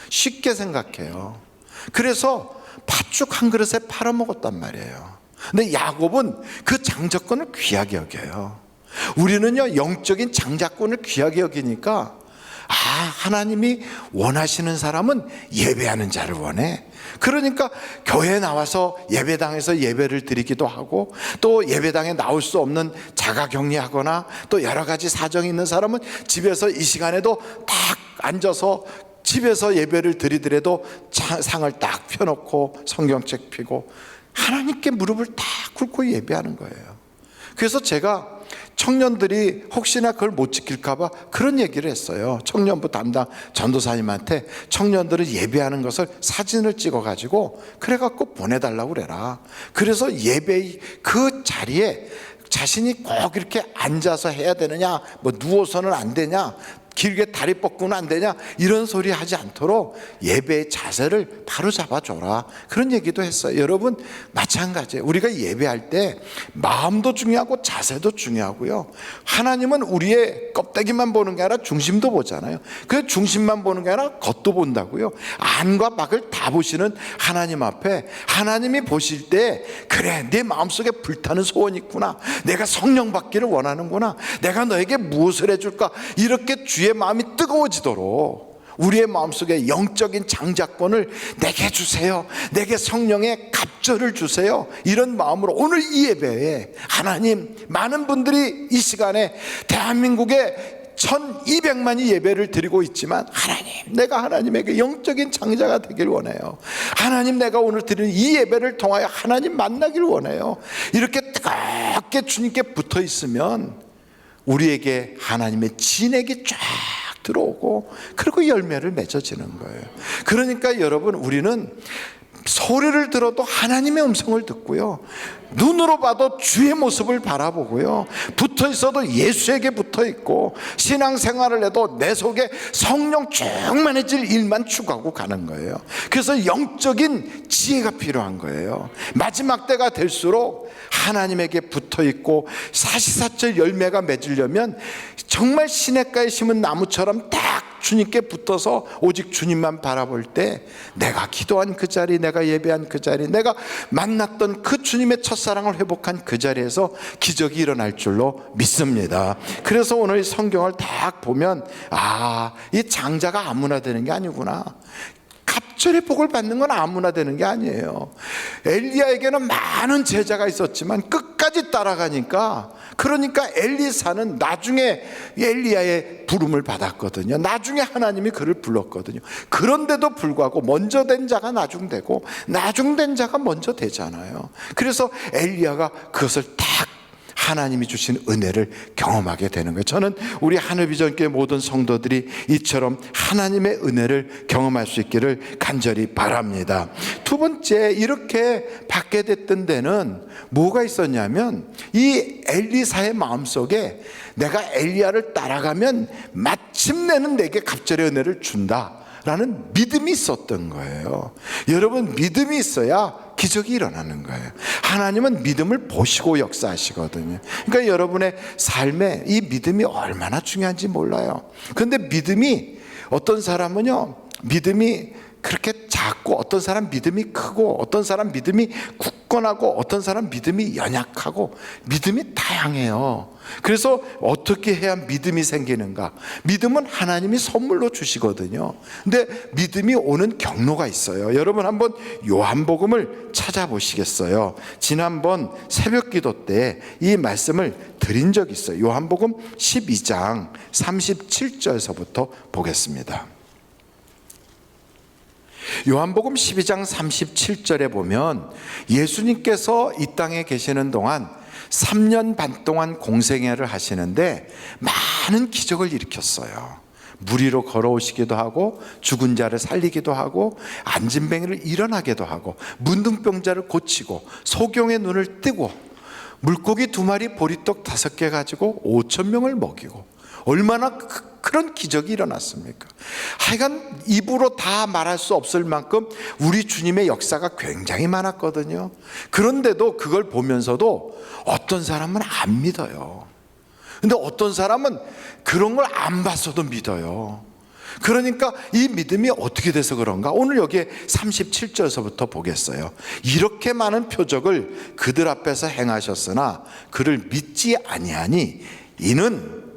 쉽게 생각해요. 그래서 팥죽 한 그릇에 팔아먹었단 말이에요. 근데 야곱은 그 장자권을 귀하게 여겨요. 우리는요, 영적인 장자권을 귀하게 여기니까 아, 하나님이 원하시는 사람은 예배하는 자를 원해. 그러니까 교회에 나와서 예배당에서 예배를 드리기도 하고, 또 예배당에 나올 수 없는 자가격리하거나 또 여러 가지 사정이 있는 사람은 집에서 이 시간에도 딱 앉아서 집에서 예배를 드리더라도 상을 딱 펴놓고 성경책 펴고 하나님께 무릎을 딱 꿇고 예배하는 거예요. 그래서 제가 청년들이 혹시나 그걸 못 지킬까 봐 그런 얘기를 했어요. 청년부 담당 전도사님한테 청년들은 예배하는 것을 사진을 찍어 가지고 그래갖고 보내달라고 그래라. 그래서 예배 그 자리에 자신이 꼭 이렇게 앉아서 해야 되느냐, 뭐 누워서는 안 되냐, 길게 다리 뻗고는 안 되냐, 이런 소리 하지 않도록 예배의 자세를 바로 잡아줘라, 그런 얘기도 했어요. 여러분, 마찬가지예요. 우리가 예배할 때 마음도 중요하고 자세도 중요하고요. 하나님은 우리의 껍데기만 보는 게 아니라 중심도 보잖아요. 그 중심만 보는 게 아니라 겉도 본다고요. 안과 밖을 다 보시는 하나님 앞에 하나님이 보실 때, 그래, 내 마음속에 불타는 소원이 있구나, 내가 성령 받기를 원하는구나, 내가 너에게 무엇을 해줄까, 이렇게 주의 마음이 뜨거워지도록 우리의 마음속에 영적인 장자권을 내게 주세요. 내게 성령의 갑절을 주세요. 이런 마음으로 오늘 이 예배에 하나님, 많은 분들이 이 시간에 대한민국에 1200만이 예배를 드리고 있지만 하나님, 내가 하나님에게 영적인 장자가 되길 원해요. 하나님, 내가 오늘 드리는 이 예배를 통하여 하나님 만나길 원해요. 이렇게 뜨겁게 주님께 붙어 있으면 우리에게 하나님의 진액이 쫙 들어오고 그리고 열매를 맺어지는 거예요. 그러니까 여러분, 우리는 소리를 들어도 하나님의 음성을 듣고요, 눈으로 봐도 주의 모습을 바라보고요, 붙어 있어도 예수에게 붙어 있고, 신앙생활을 해도 내 속에 성령 충만해질 일만 추구하고 가는 거예요. 그래서 영적인 지혜가 필요한 거예요. 마지막 때가 될수록 하나님에게 붙어 있고 사시사철 열매가 맺으려면 정말 시냇가에 심은 나무처럼 딱 주님께 붙어서 오직 주님만 바라볼 때 내가 기도한 그 자리, 내가 예배한 그 자리, 내가 만났던 그 주님의 첫사랑을 회복한 그 자리에서 기적이 일어날 줄로 믿습니다. 그래서 오늘 성경을 딱 보면 이 장자가 아무나 되는 게 아니구나. 갑절의 복을 받는 건 아무나 되는 게 아니에요. 엘리야에게는 많은 제자가 있었지만 끝까지 따라가니까, 그러니까 엘리사는 나중에 엘리야의 부름을 받았거든요. 나중에 하나님이 그를 불렀거든요. 그런데도 불구하고 먼저 된 자가 나중되고 나중된 자가 먼저 되잖아요. 그래서 엘리야가 그것을 딱 하나님이 주신 은혜를 경험하게 되는 거예요. 저는 우리 하늘비전교회 모든 성도들이 이처럼 하나님의 은혜를 경험할 수 있기를 간절히 바랍니다. 두 번째, 이렇게 받게 됐던 데는 뭐가 있었냐면, 이 엘리사의 마음속에 내가 엘리야를 따라가면 마침내는 내게 갑절의 은혜를 준다 라는 믿음이 있었던 거예요. 여러분, 믿음이 있어야 기적이 일어나는 거예요. 하나님은 믿음을 보시고 역사하시거든요. 그러니까 여러분의 삶에 이 믿음이 얼마나 중요한지 몰라요. 그런데 믿음이, 어떤 사람은요, 믿음이 그렇게 작고, 어떤 사람 믿음이 크고, 어떤 사람 믿음이 굳건하고, 어떤 사람 믿음이 연약하고, 믿음이 다양해요. 그래서 어떻게 해야 믿음이 생기는가? 믿음은 하나님이 선물로 주시거든요. 근데 믿음이 오는 경로가 있어요. 여러분, 한번 요한복음을 찾아보시겠어요? 지난번 새벽기도 때 이 말씀을 드린 적이 있어요. 요한복음 12장 37절서부터 보겠습니다. 요한복음 12장 37절에 보면 예수님께서 이 땅에 계시는 동안 3년 반 동안 공생애를 하시는데 많은 기적을 일으켰어요. 물 위로 걸어오시기도 하고, 죽은 자를 살리기도 하고, 안진뱅이를 일어나게도 하고, 문둥병자를 고치고, 소경의 눈을 뜨고, 물고기 2마리 보리떡 5개 가지고 5,000명을 먹이고, 얼마나 그런 기적이 일어났습니까? 하여간 입으로 다 말할 수 없을 만큼 우리 주님의 역사가 굉장히 많았거든요. 그런데도 그걸 보면서도 어떤 사람은 안 믿어요. 근데 어떤 사람은 그런 걸 안 봤어도 믿어요. 그러니까 이 믿음이 어떻게 돼서 그런가? 오늘 여기에 37절서부터 보겠어요. 이렇게 많은 표적을 그들 앞에서 행하셨으나 그를 믿지 아니하니 이는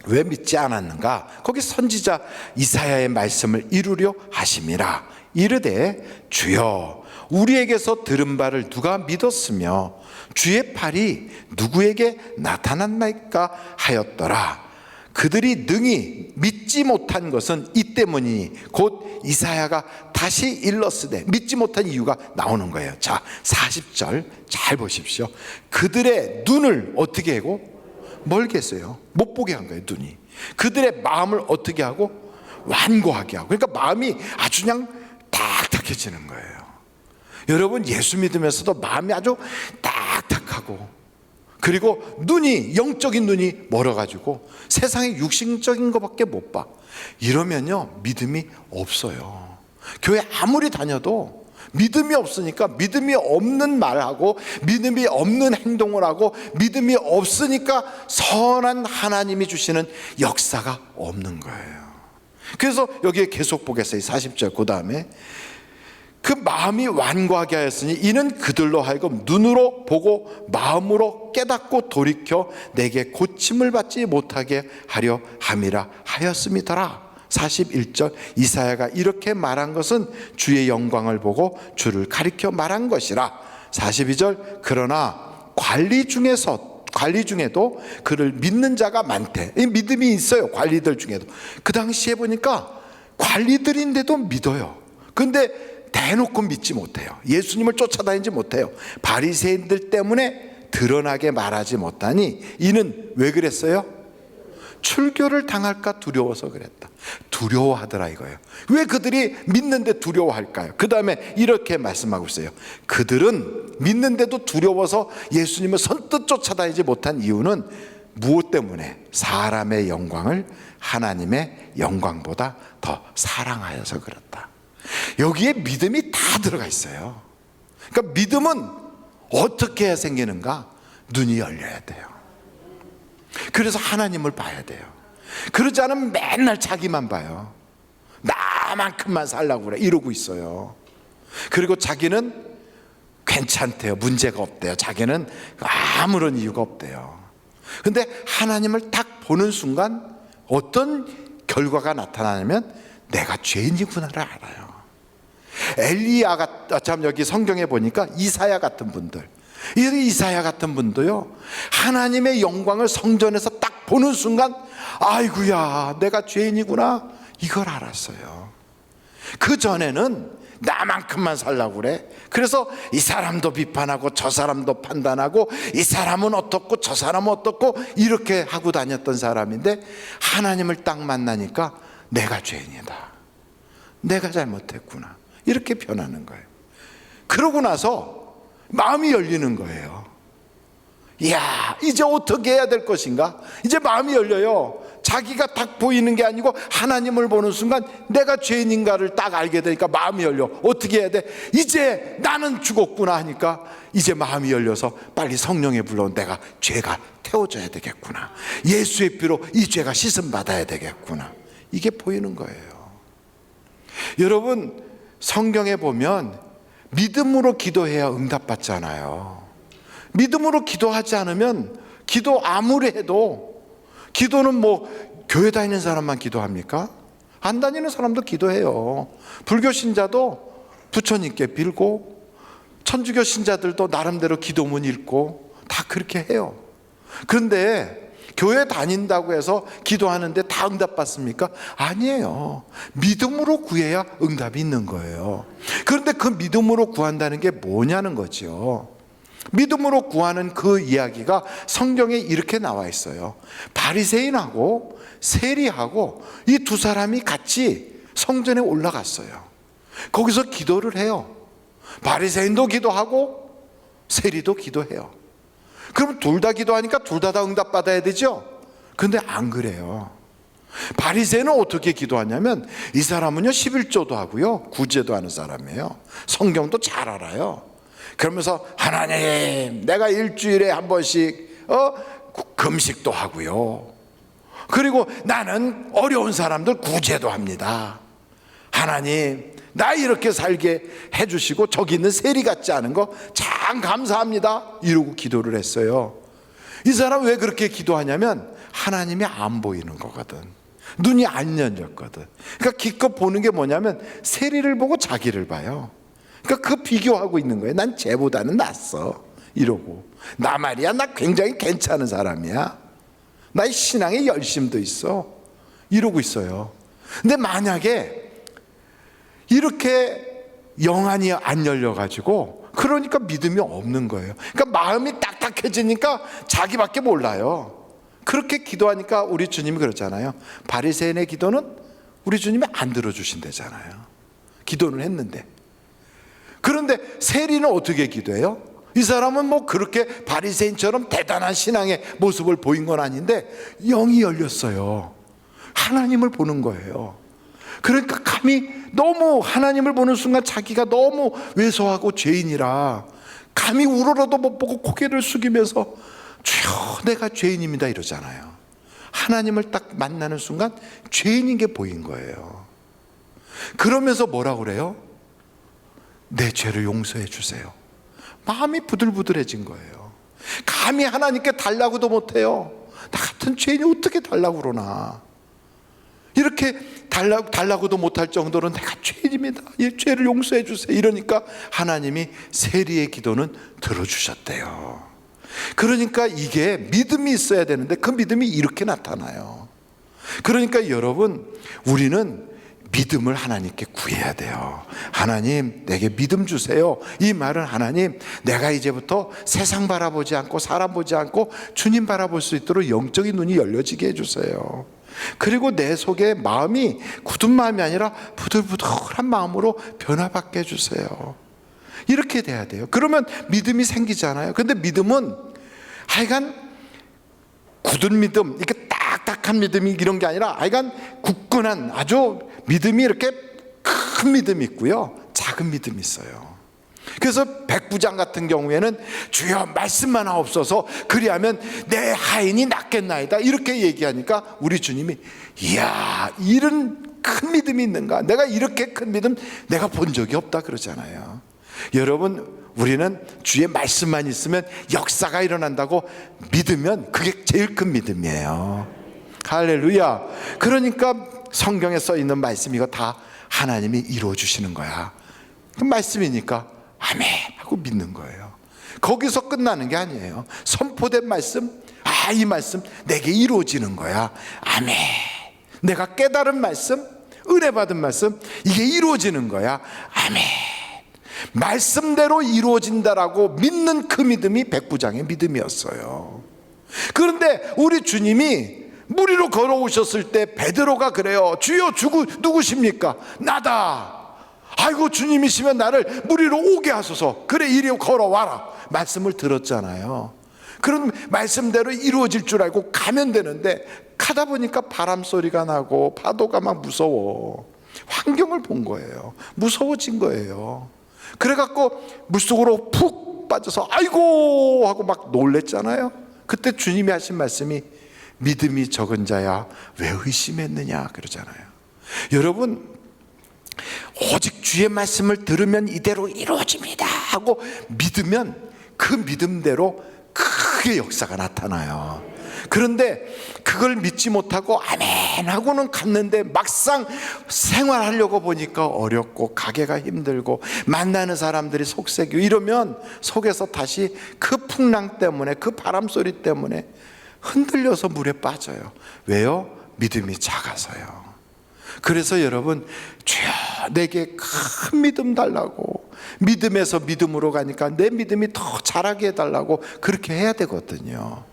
왜 믿지 않았는가? 거기 선지자 이사야의 말씀을 이루려 하심이라. 이르되 주여, 우리에게서 들은 바를 누가 믿었으며 주의 팔이 누구에게 나타났나이까 하였더라. 그들이 능히 믿지 못한 것은 이 때문이니 곧 이사야가 다시 일렀으되, 믿지 못한 이유가 나오는 거예요. 자, 40절 잘 보십시오. 그들의 눈을 어떻게 하고? 멀게 했어요. 못 보게 한 거예요, 눈이. 그들의 마음을 어떻게 하고? 완고하게 하고. 그러니까 마음이 아주 그냥 딱딱해지는 거예요. 여러분, 예수 믿으면서도 마음이 아주 딱딱하고, 그리고 눈이, 영적인 눈이 멀어가지고 세상의 육신적인 것밖에 못 봐. 이러면요, 믿음이 없어요. 교회 아무리 다녀도 믿음이 없으니까 믿음이 없는 말하고 믿음이 없는 행동을 하고 믿음이 없으니까 선한 하나님이 주시는 역사가 없는 거예요. 그래서 여기에 계속 보겠어요. 40절 그 다음에 그 마음이 완고하게 하였으니 이는 그들로 하여금 눈으로 보고 마음으로 깨닫고 돌이켜 내게 고침을 받지 못하게 하려 함이라 하였음이더라. 41절 이사야가 이렇게 말한 것은 주의 영광을 보고 주를 가리켜 말한 것이라. 42절 그러나 관리 중에도 그를 믿는 자가 많대. 이 믿음이 있어요. 관리들 중에도. 그 당시에 보니까 관리들인데도 믿어요. 근데 대놓고 믿지 못해요. 예수님을 쫓아다니지 못해요. 바리새인들 때문에 드러나게 말하지 못하니 이는 왜 그랬어요? 출교를 당할까 두려워서 그랬다. 두려워하더라 이거예요. 왜 그들이 믿는데 두려워할까요? 그 다음에 이렇게 말씀하고 있어요. 그들은 믿는데도 두려워서 예수님을 선뜻 쫓아다니지 못한 이유는 무엇 때문에? 사람의 영광을 하나님의 영광보다 더 사랑하여서 그렇다. 여기에 믿음이 다 들어가 있어요. 그러니까 믿음은 어떻게 해야 생기는가? 눈이 열려야 돼요. 그래서 하나님을 봐야 돼요. 그러지 않으면 맨날 자기만 봐요. 나만큼만 살라고 그래 이러고 있어요. 그리고 자기는 괜찮대요. 문제가 없대요. 자기는 아무런 이유가 없대요. 근데 하나님을 딱 보는 순간 어떤 결과가 나타나냐면 내가 죄인이구나를 알아요. 엘리야가 참 여기 성경에 보니까 이사야 같은 분들, 이 이사야 같은 분도요 하나님의 영광을 성전에서 딱 보는 순간 아이고야 내가 죄인이구나 이걸 알았어요. 그 전에는 나만큼만 살라고 그래. 그래서 이 사람도 비판하고 저 사람도 판단하고 이 사람은 어떻고 저 사람은 어떻고 이렇게 하고 다녔던 사람인데 하나님을 딱 만나니까 내가 죄인이다, 내가 잘못했구나 이렇게 변하는 거예요. 그러고 나서 마음이 열리는 거예요. 이야 이제 어떻게 해야 될 것인가. 이제 마음이 열려요. 자기가 딱 보이는 게 아니고 하나님을 보는 순간 내가 죄인인가를 딱 알게 되니까 마음이 열려. 어떻게 해야 돼? 이제 나는 죽었구나 하니까 이제 마음이 열려서 빨리 성령에 불러온 내가 죄가 태워져야 되겠구나, 예수의 피로 이 죄가 씻음 받아야 되겠구나, 이게 보이는 거예요. 여러분 성경에 보면 믿음으로 기도해야 응답받잖아요. 믿음으로 기도하지 않으면 기도 아무리 해도, 기도는 뭐 교회 다니는 사람만 기도합니까? 안 다니는 사람도 기도해요. 불교 신자도 부처님께 빌고 천주교 신자들도 나름대로 기도문 읽고 다 그렇게 해요. 그런데 교회 다닌다고 해서 기도하는데 다 응답받습니까? 아니에요. 믿음으로 구해야 응답이 있는 거예요. 그런데 그 믿음으로 구한다는 게 뭐냐는 거죠. 믿음으로 구하는 그 이야기가 성경에 이렇게 나와 있어요. 바리새인하고 세리하고 이 두 사람이 같이 성전에 올라갔어요. 거기서 기도를 해요. 바리새인도 기도하고 세리도 기도해요. 그럼 둘 다 기도하니까 둘 다 응답받아야 되죠? 근데 안 그래요. 바리새인은 어떻게 기도하냐면 이 사람은요 11조도 하고요 구제도 하는 사람이에요. 성경도 잘 알아요. 그러면서 하나님 내가 일주일에 한 번씩 금식도 하고요, 그리고 나는 어려운 사람들 구제도 합니다. 하나님 나 이렇게 살게 해주시고 저기 있는 세리 같지 않은 거 참 감사합니다 이러고 기도를 했어요. 이 사람 왜 그렇게 기도하냐면 하나님이 안 보이는 거거든. 눈이 안 열렸거든. 그러니까 기껏 보는 게 뭐냐면 세리를 보고 자기를 봐요. 그러니까 그 비교하고 있는 거예요. 난 쟤보다는 낫어 이러고, 나 말이야 나 굉장히 괜찮은 사람이야, 나의 신앙에 열심도 있어 이러고 있어요. 근데 만약에 이렇게 영안이 안 열려가지고 그러니까 믿음이 없는 거예요. 그러니까 마음이 딱딱해지니까 자기밖에 몰라요. 그렇게 기도하니까 우리 주님이 그러잖아요. 바리새인의 기도는 우리 주님이 안 들어주신대잖아요. 기도는 했는데. 그런데 세리는 어떻게 기도해요? 이 사람은 뭐 그렇게 바리새인처럼 대단한 신앙의 모습을 보인 건 아닌데 영이 열렸어요. 하나님을 보는 거예요. 그러니까 감히 너무 하나님을 보는 순간 자기가 너무 왜소하고 죄인이라 감히 우러러도 못 보고 고개를 숙이면서 주여 내가 죄인입니다 이러잖아요. 하나님을 딱 만나는 순간 죄인인 게 보인 거예요. 그러면서 뭐라고 그래요? 내 죄를 용서해 주세요. 마음이 부들부들해진 거예요. 감히 하나님께 달라고도 못해요. 나 같은 죄인이 어떻게 달라고 그러나. 이렇게 달라고도 못할 정도로 내가 죄인입니다, 이 죄를 용서해 주세요 이러니까 하나님이 세리의 기도는 들어주셨대요. 그러니까 이게 믿음이 있어야 되는데 그 믿음이 이렇게 나타나요. 그러니까 여러분, 우리는 믿음을 하나님께 구해야 돼요. 하나님, 내게 믿음 주세요. 이 말은 하나님, 내가 이제부터 세상 바라보지 않고 사람 보지 않고 주님 바라볼 수 있도록 영적인 눈이 열려지게 해주세요. 그리고 내 속에 마음이 굳은 마음이 아니라 부들부들한 마음으로 변화받게 해주세요. 이렇게 돼야 돼요. 그러면 믿음이 생기잖아요. 근데 믿음은 하여간 굳은 믿음, 이렇게 딱딱한 믿음이 이런 게 아니라 하여간 굳건한 아주 믿음이 이렇게 큰 믿음이 있고요, 작은 믿음이 있어요. 그래서 백부장 같은 경우에는 주여 말씀만 하옵소서 그리하면 내 하인이 낫겠나이다 이렇게 얘기하니까 우리 주님이 이야, 이런 큰 믿음이 있는가, 내가 이렇게 큰 믿음 내가 본 적이 없다 그러잖아요. 여러분, 우리는 주의 말씀만 있으면 역사가 일어난다고 믿으면 그게 제일 큰 믿음이에요. 할렐루야. 그러니까 성경에 써 있는 말씀 이거 다 하나님이 이루어 주시는 거야. 그 말씀이니까 아멘 하고 믿는 거예요. 거기서 끝나는 게 아니에요. 선포된 말씀, 아, 이 말씀 내게 이루어지는 거야. 아멘. 내가 깨달은 말씀, 은혜 받은 말씀, 이게 이루어지는 거야. 아멘. 말씀대로 이루어진다라고 믿는 그 믿음이 백부장의 믿음이었어요. 그런데 우리 주님이 물 위로 걸어오셨을 때 베드로가 그래요. 주여, 누구십니까? 나다. 아이고, 주님이시면 나를 물 위로 오게 하소서. 그래, 이리 걸어와라. 말씀을 들었잖아요. 그런 말씀대로 이루어질 줄 알고 가면 되는데 가다 보니까 바람 소리가 나고 파도가 막 무서워. 환경을 본 거예요. 무서워진 거예요. 그래갖고 물속으로 푹 빠져서 아이고 하고 막 놀랬잖아요. 그때 주님이 하신 말씀이 믿음이 적은 자야 왜 의심했느냐 그러잖아요. 여러분, 오직 주의 말씀을 들으면 이대로 이루어집니다 하고 믿으면 그 믿음대로 크게 역사가 나타나요. 그런데 그걸 믿지 못하고 아멘 하고는 갔는데 막상 생활하려고 보니까 어렵고 가게가 힘들고 만나는 사람들이 속색이고 이러면 속에서 다시 그 풍랑 때문에, 그 바람 소리 때문에 흔들려서 물에 빠져요. 왜요? 믿음이 작아서요. 그래서 여러분, 주여 내게 큰 믿음 달라고, 믿음에서 믿음으로 가니까 내 믿음이 더 자라게 해달라고 그렇게 해야 되거든요.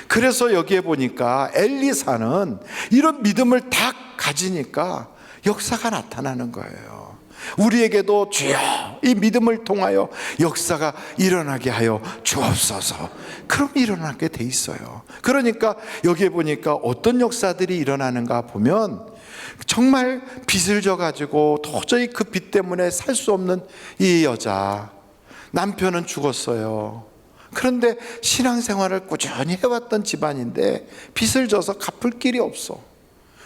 그래서 여기에 보니까 엘리사는 이런 믿음을 다 가지니까 역사가 나타나는 거예요. 우리에게도 주여 이 믿음을 통하여 역사가 일어나게 하여 주옵소서. 그럼 일어나게 돼 있어요. 그러니까 여기에 보니까 어떤 역사들이 일어나는가 보면 정말 빚을 져가지고 도저히 그 빚 때문에 살 수 없는 이 여자, 남편은 죽었어요. 그런데 신앙생활을 꾸준히 해왔던 집안인데 빚을 져서 갚을 길이 없어.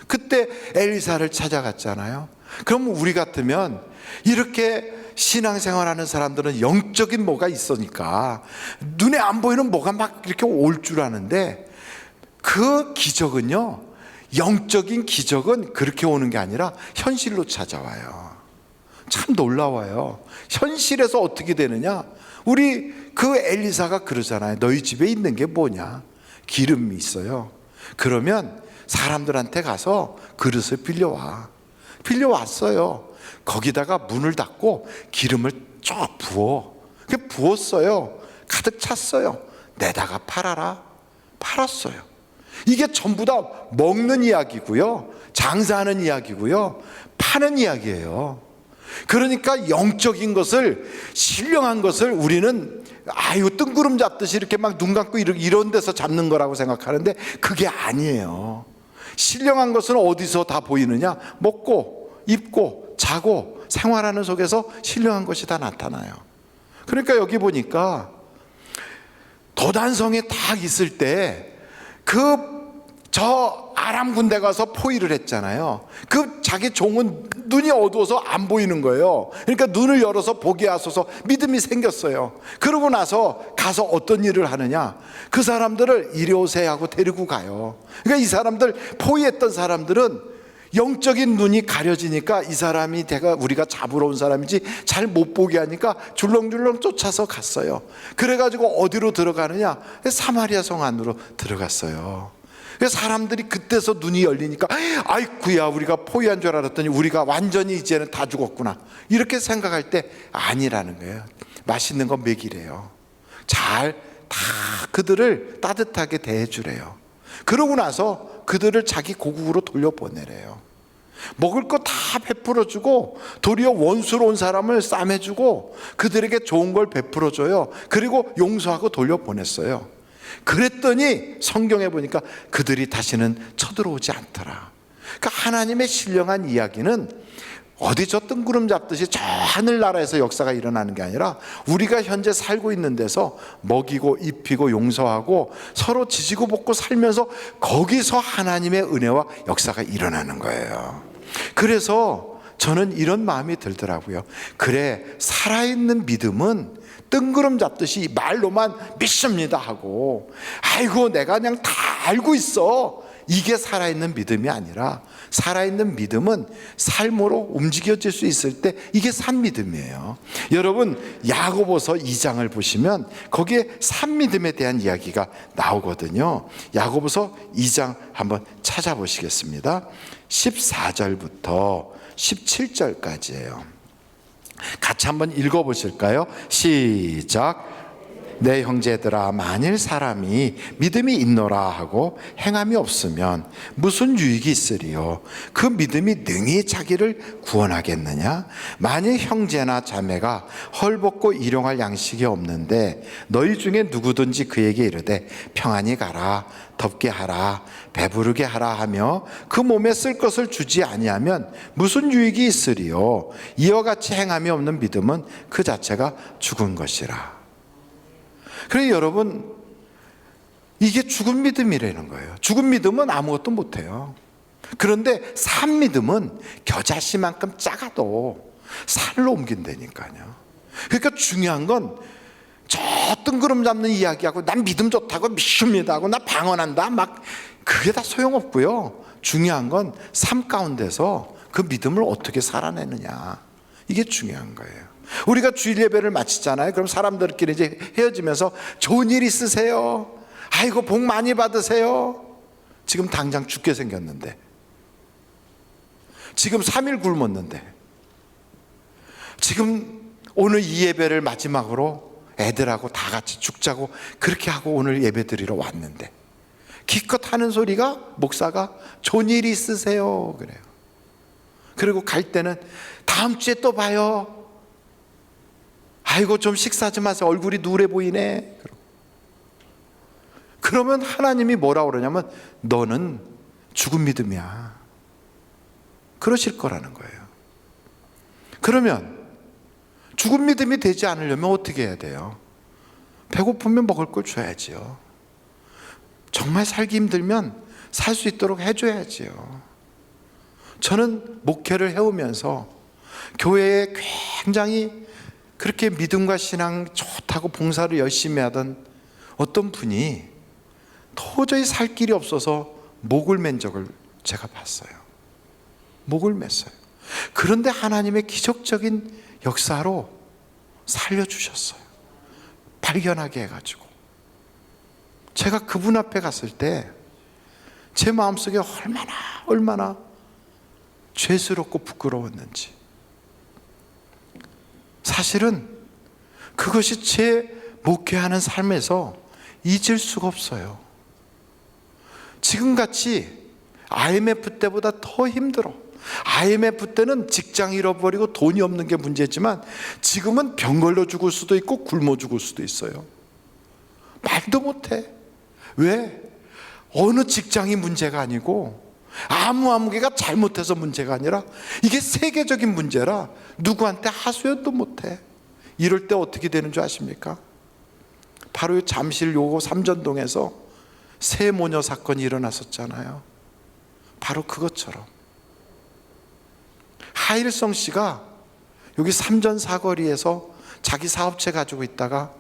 그때 엘리사를 찾아갔잖아요. 그럼 우리 같으면 이렇게 신앙생활하는 사람들은 영적인 뭐가 있으니까 눈에 안 보이는 뭐가 막 이렇게 올 줄 아는데, 그 기적은요, 영적인 기적은 그렇게 오는 게 아니라 현실로 찾아와요. 참 놀라워요. 현실에서 어떻게 되느냐, 우리 그 엘리사가 그러잖아요. 너희 집에 있는 게 뭐냐? 기름이 있어요. 그러면 사람들한테 가서 그릇을 빌려왔어요. 거기다가 문을 닫고 기름을 쫙 부어. 부었어요. 가득 찼어요. 내다가 팔아라. 팔았어요. 이게 전부 다 먹는 이야기고요, 장사하는 이야기고요, 파는 이야기예요. 그러니까 영적인 것을, 신령한 것을 우리는 아유 뜬구름 잡듯이 이렇게 막 눈 감고 이런 데서 잡는 거라고 생각하는데 그게 아니에요. 신령한 것은 어디서 다 보이느냐? 먹고 입고 자고 생활하는 속에서 신령한 것이 다 나타나요. 그러니까 여기 보니까 도단성에 딱 있을 때 저 아람 군대 가서 포위를 했잖아요. 그 자기 종은 눈이 어두워서 안 보이는 거예요. 그러니까 눈을 열어서 보게 하소서 믿음이 생겼어요. 그러고 나서 가서 어떤 일을 하느냐, 그 사람들을 이리 오세요 하고 데리고 가요. 그러니까 이 사람들, 포위했던 사람들은 영적인 눈이 가려지니까 이 사람이 우리가 잡으러 온 사람인지 잘 못 보게 하니까 줄렁줄렁 쫓아서 갔어요. 그래가지고 어디로 들어가느냐? 사마리아 성 안으로 들어갔어요. 사람들이 그때서 눈이 열리니까 아이쿠야, 우리가 포위한 줄 알았더니 우리가 완전히 이제는 다 죽었구나, 이렇게 생각할 때 아니라는 거예요. 맛있는 거 먹이래요. 잘 다 그들을 따뜻하게 대해주래요. 그러고 나서 그들을 자기 고국으로 돌려보내래요. 먹을 거 다 베풀어주고 도리어 원수로 온 사람을 싸매주고 그들에게 좋은 걸 베풀어줘요. 그리고 용서하고 돌려보냈어요. 그랬더니 성경에 보니까 그들이 다시는 쳐들어오지 않더라. 그러니까 하나님의 신령한 이야기는 어디 저 뜬구름 잡듯이 저 하늘나라에서 역사가 일어나는 게 아니라 우리가 현재 살고 있는 데서 먹이고 입히고 용서하고 서로 지지고 볶고 살면서 거기서 하나님의 은혜와 역사가 일어나는 거예요. 그래서 저는 이런 마음이 들더라고요. 그래, 살아있는 믿음은 뜬구름 잡듯이 말로만 믿습니다 하고 아이고 내가 그냥 다 알고 있어, 이게 살아있는 믿음이 아니라 살아있는 믿음은 삶으로 움직여질 수 있을 때 이게 산 믿음이에요. 여러분, 야고보서 2장을 보시면 거기에 산 믿음에 대한 이야기가 나오거든요. 야고보서 2장 한번 찾아보시겠습니다. 14절부터 17절까지예요. 같이 한번 읽어보실까요? 시작. 내 형제들아, 만일 사람이 믿음이 있노라 하고 행함이 없으면 무슨 유익이 있으리요? 그 믿음이 능히 자기를 구원하겠느냐? 만일 형제나 자매가 헐벗고 일용할 양식이 없는데 너희 중에 누구든지 그에게 이르되 평안히 가라, 덥게 하라, 배부르게 하라 하며 그 몸에 쓸 것을 주지 아니하면 무슨 유익이 있으리요? 이와 같이 행함이 없는 믿음은 그 자체가 죽은 것이라. 그래서 여러분, 이게 죽은 믿음이라는 거예요. 죽은 믿음은 아무것도 못해요. 그런데 산 믿음은 겨자씨만큼 작아도 산을 옮긴다니까요. 그러니까 중요한 건 저 뜬구름 잡는 이야기하고 난 믿음 좋다고 믿습니다 하고 나 방언한다 막 그게 다 소용없고요. 중요한 건 삶 가운데서 그 믿음을 어떻게 살아내느냐, 이게 중요한 거예요. 우리가 주일 예배를 마치잖아요. 그럼 사람들끼리 이제 헤어지면서 좋은 일 있으세요? 아이고 복 많이 받으세요. 지금 당장 죽게 생겼는데, 지금 3일 굶었는데, 지금 오늘 이 예배를 마지막으로 애들하고 다 같이 죽자고 그렇게 하고 오늘 예배 드리러 왔는데 기껏 하는 소리가 목사가 좋은 일 있으세요 그래요. 그리고 갈 때는 다음 주에 또 봐요. 아이고 좀 식사 좀 하세요. 얼굴이 누래 보이네. 그러면 하나님이 뭐라 그러냐면 너는 죽은 믿음이야, 그러실 거라는 거예요. 그러면 죽은 믿음이 되지 않으려면 어떻게 해야 돼요? 배고프면 먹을 걸 줘야지요. 정말 살기 힘들면 살 수 있도록 해줘야지요. 저는 목회를 해오면서 교회에 굉장히 그렇게 믿음과 신앙 좋다고 봉사를 열심히 하던 어떤 분이 도저히 살 길이 없어서 목을 맨 적을 제가 봤어요. 목을 맸어요. 그런데 하나님의 기적적인 역사로 살려주셨어요. 발견하게 해가지고 제가 그분 앞에 갔을 때 제 마음속에 얼마나 죄스럽고 부끄러웠는지, 사실은 그것이 제 목회하는 삶에서 잊을 수가 없어요. 지금같이 IMF 때보다 더 힘들어. IMF 때는 직장 잃어버리고 돈이 없는 게 문제지만 지금은 병 걸려 죽을 수도 있고 굶어 죽을 수도 있어요. 말도 못해. 왜? 어느 직장이 문제가 아니고 아무개가 잘못해서 문제가 아니라 이게 세계적인 문제라 누구한테 하소연도 못해. 이럴 때 어떻게 되는 줄 아십니까? 바로 잠실 요고 삼전동에서 세 모녀 사건이 일어났었잖아요. 바로 그것처럼 하일성 씨가 여기 삼전 사거리에서 자기 사업체 가지고 있다가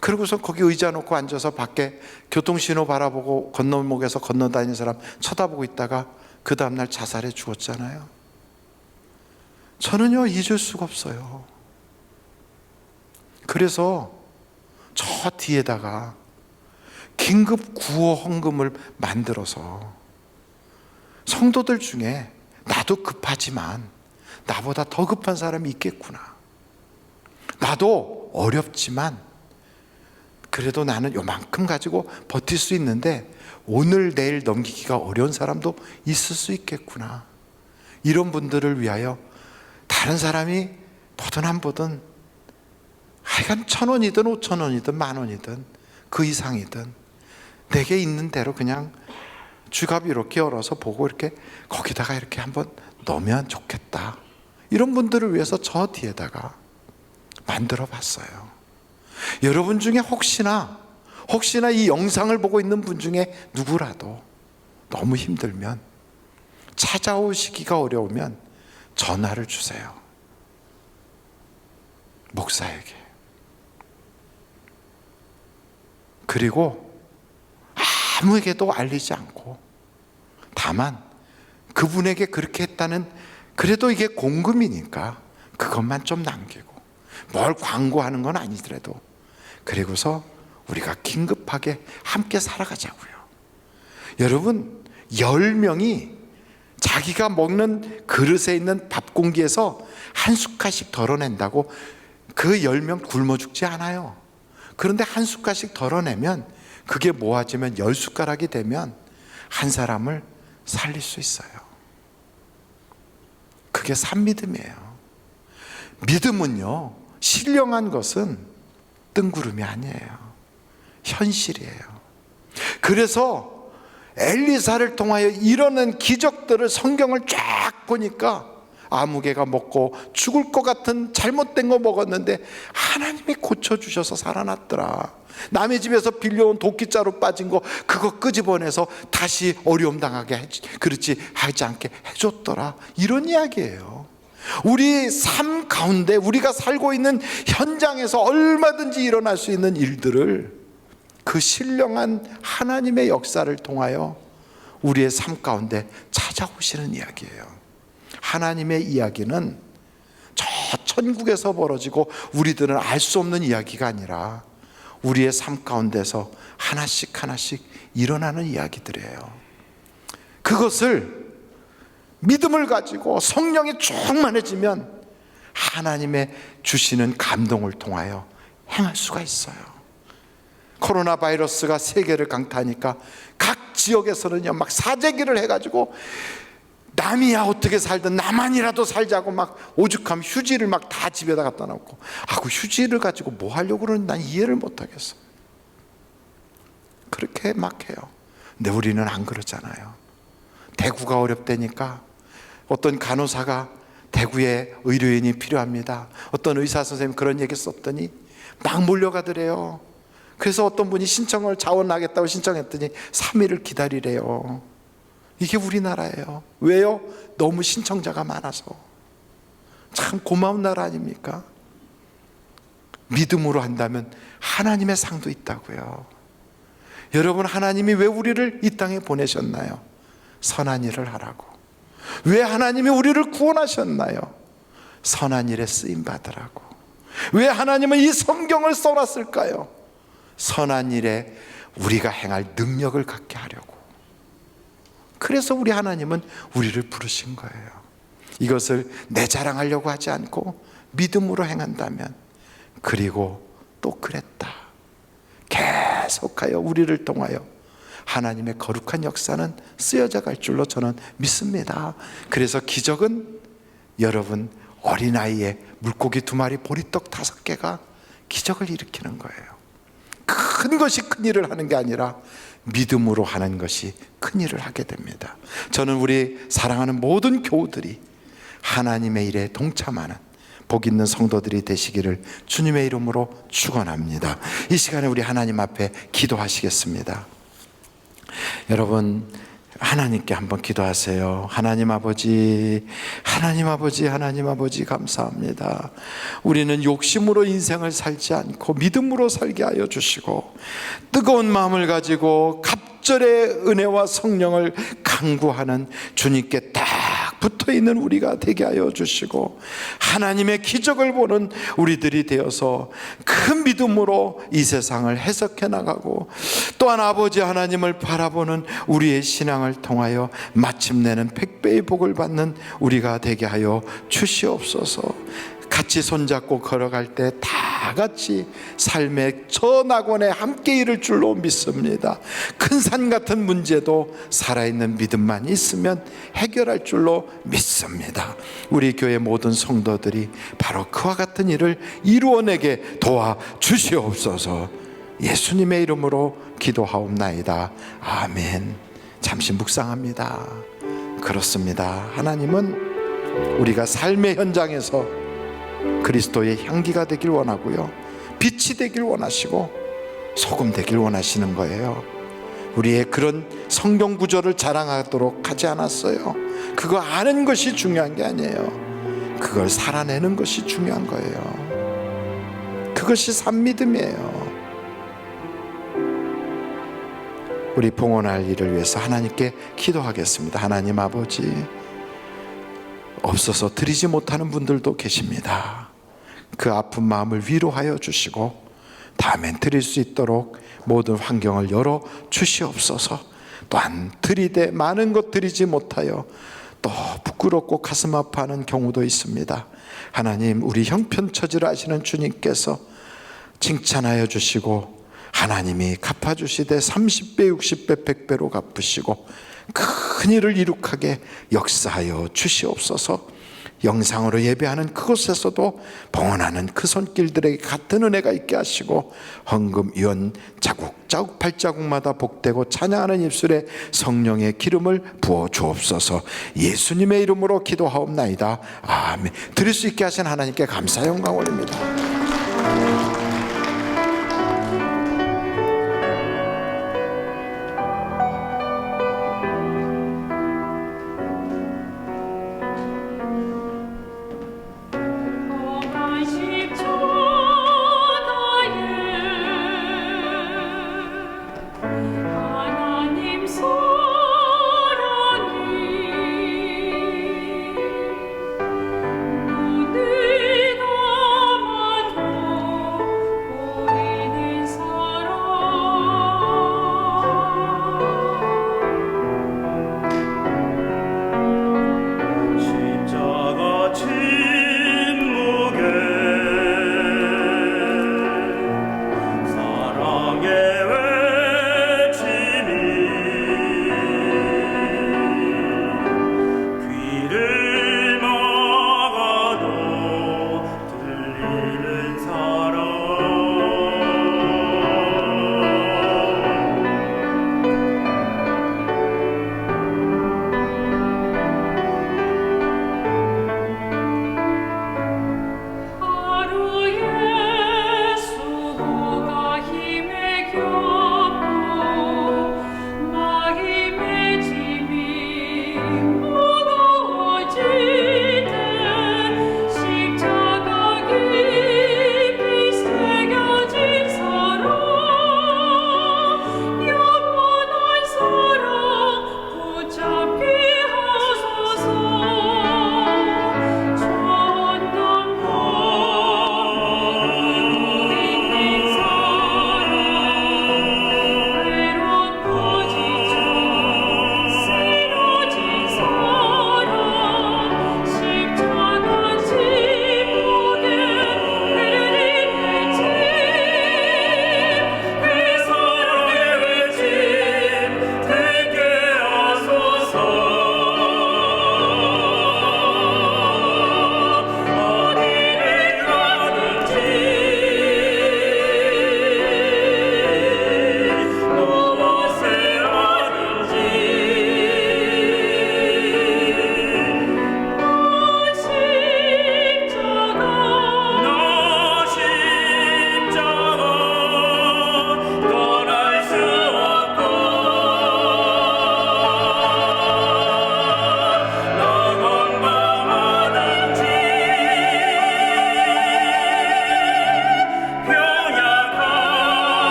그러고서 거기 의자 놓고 앉아서 밖에 교통신호 바라보고 건너목에서 건너다니는 사람 쳐다보고 있다가 그 다음날 자살해 죽었잖아요. 저는요 잊을 수가 없어요. 그래서 저 뒤에다가 긴급 구호 헌금을 만들어서 성도들 중에 나도 급하지만 나보다 더 급한 사람이 있겠구나, 나도 어렵지만 그래도 나는 요만큼 가지고 버틸 수 있는데 오늘 내일 넘기기가 어려운 사람도 있을 수 있겠구나, 이런 분들을 위하여 다른 사람이 보든 안 보든 하여간 1,000원이든 5,000원이든 10,000원이든 그 이상이든 내게 있는 대로 그냥 지갑 이렇게 열어서 보고 이렇게 거기다가 이렇게 한번 넣으면 좋겠다, 이런 분들을 위해서 저 뒤에다가 만들어 봤어요. 여러분 중에 혹시나 이 영상을 보고 있는 분 중에 누구라도 너무 힘들면, 찾아오시기가 어려우면 전화를 주세요. 목사에게. 그리고 아무에게도 알리지 않고, 다만 그분에게 그렇게 했다는, 그래도 이게 공금이니까 그것만 좀 남기고, 뭘 광고하는 건 아니더라도, 그리고서 우리가 긴급하게 함께 살아가자고요. 여러분, 10명이 자기가 먹는 그릇에 있는 밥 공기에서 한 숟갈씩 덜어낸다고 그 10명 굶어 죽지 않아요. 그런데 한 숟갈씩 덜어내면 그게 모아지면 10숟가락이 되면 한 사람을 살릴 수 있어요. 그게 산믿음이에요. 믿음은요, 신령한 것은 뜬구름이 아니에요. 현실이에요. 그래서 엘리사를 통하여 일어난 기적들을 성경을 쫙 보니까 아무개가 먹고 죽을 것 같은 잘못된 거 먹었는데 하나님이 고쳐주셔서 살아났더라. 남의 집에서 빌려온 도끼자루 빠진 거 그거 끄집어내서 다시 어려움 당하게 그렇지 하지 않게 해줬더라. 이런 이야기예요. 우리 삶 가운데 우리가 살고 있는 현장에서 얼마든지 일어날 수 있는 일들을 그 신령한 하나님의 역사를 통하여 우리의 삶 가운데 찾아오시는 이야기예요. 하나님의 이야기는 저 천국에서 벌어지고 우리들은 알 수 없는 이야기가 아니라 우리의 삶 가운데서 하나씩 일어나는 이야기들이에요. 그것을 믿음을 가지고 성령이 충만해지면 하나님의 주시는 감동을 통하여 행할 수가 있어요. 코로나 바이러스가 세계를 강타하니까 각 지역에서는요 막 사재기를 해가지고 남이야 어떻게 살든 나만이라도 살자고 막 오죽하면 휴지를 막 다 집에다 갖다 놓고, 그 휴지를 가지고 뭐 하려고 그러는지 난 이해를 못 하겠어. 그렇게 막 해요. 근데 우리는 안 그러잖아요. 대구가 어렵다니까 어떤 간호사가 대구에 의료인이 필요합니다. 어떤 의사 선생님 그런 얘기 썼더니 막 몰려가더래요. 그래서 어떤 분이 신청을 자원하겠다고 신청했더니 3일을 기다리래요. 이게 우리나라예요. 왜요? 너무 신청자가 많아서. 참 고마운 나라 아닙니까? 믿음으로 한다면 하나님의 상도 있다고요. 여러분, 하나님이 왜 우리를 이 땅에 보내셨나요? 선한 일을 하라고. 왜 하나님이 우리를 구원하셨나요? 선한 일에 쓰임 받으라고. 왜 하나님은 이 성경을 써놨을까요? 선한 일에 우리가 행할 능력을 갖게 하려고. 그래서 우리 하나님은 우리를 부르신 거예요. 이것을 내 자랑하려고 하지 않고 믿음으로 행한다면, 그리고 또 그랬다, 계속하여 우리를 통하여 하나님의 거룩한 역사는 쓰여져 갈 줄로 저는 믿습니다. 그래서 기적은 여러분 어린아이의 물고기 2마리 보리떡 5개가 기적을 일으키는 거예요. 큰 것이 큰 일을 하는 게 아니라 믿음으로 하는 것이 큰 일을 하게 됩니다. 저는 우리 사랑하는 모든 교우들이 하나님의 일에 동참하는 복 있는 성도들이 되시기를 주님의 이름으로 축원합니다. 이 시간에 우리 하나님 앞에 기도하시겠습니다. 여러분, 하나님께 한번 기도하세요. 하나님 아버지, 하나님 아버지, 하나님 아버지, 감사합니다. 우리는 욕심으로 인생을 살지 않고 믿음으로 살게 하여 주시고, 뜨거운 마음을 가지고 갑절의 은혜와 성령을 강구하는 주님께 딱 붙어 있는 우리가 되게 하여 주시고, 하나님의 기적을 보는 우리들이 되어서 그 믿음으로 이 세상을 해석해 나가고, 또한 아버지 하나님을 바라보는 우리의 신앙을 통하여 마침내는 백배의 복을 받는 우리가 되게 하여 주시옵소서. 같이 손잡고 걸어갈 때 다 같이 삶의 저 낙원에 함께 이를 줄로 믿습니다. 큰 산 같은 문제도 살아있는 믿음만 있으면 해결할 줄로 믿습니다. 우리 교회 모든 성도들이 바로 그와 같은 일을 이루어내게 도와주시옵소서. 예수님의 이름으로 기도하옵나이다. 아멘. 잠시 묵상합니다. 그렇습니다. 하나님은 우리가 삶의 현장에서 그리스도의 향기가 되길 원하고요, 빛이 되길 원하시고 소금 되길 원하시는 거예요. 우리의 그런 성경 구절을 자랑하도록 하지 않았어요. 그거 아는 것이 중요한 게 아니에요. 그걸 살아내는 것이 중요한 거예요. 그것이 산믿음이에요. 우리 봉헌할 일을 위해서 하나님께 기도하겠습니다. 하나님 아버지, 없어서 드리지 못하는 분들도 계십니다. 그 아픈 마음을 위로하여 주시고 다음엔 드릴 수 있도록 모든 환경을 열어 주시옵소서. 또한 드리되 많은 것 드리지 못하여 또 부끄럽고 가슴 아파하는 경우도 있습니다. 하나님, 우리 형편처지를 아시는 주님께서 칭찬하여 주시고 하나님이 갚아주시되 30배 60배 100배로 갚으시고 큰 일을 이룩하게 역사하여 주시옵소서. 영상으로 예배하는 그곳에서도 봉헌하는 그 손길들에게 같은 은혜가 있게 하시고, 헌금 유언 자국자국 발자국마다 복되고 찬양하는 입술에 성령의 기름을 부어 주옵소서. 예수님의 이름으로 기도하옵나이다. 아멘. 드릴 수 있게 하신 하나님께 감사 영광 올립니다.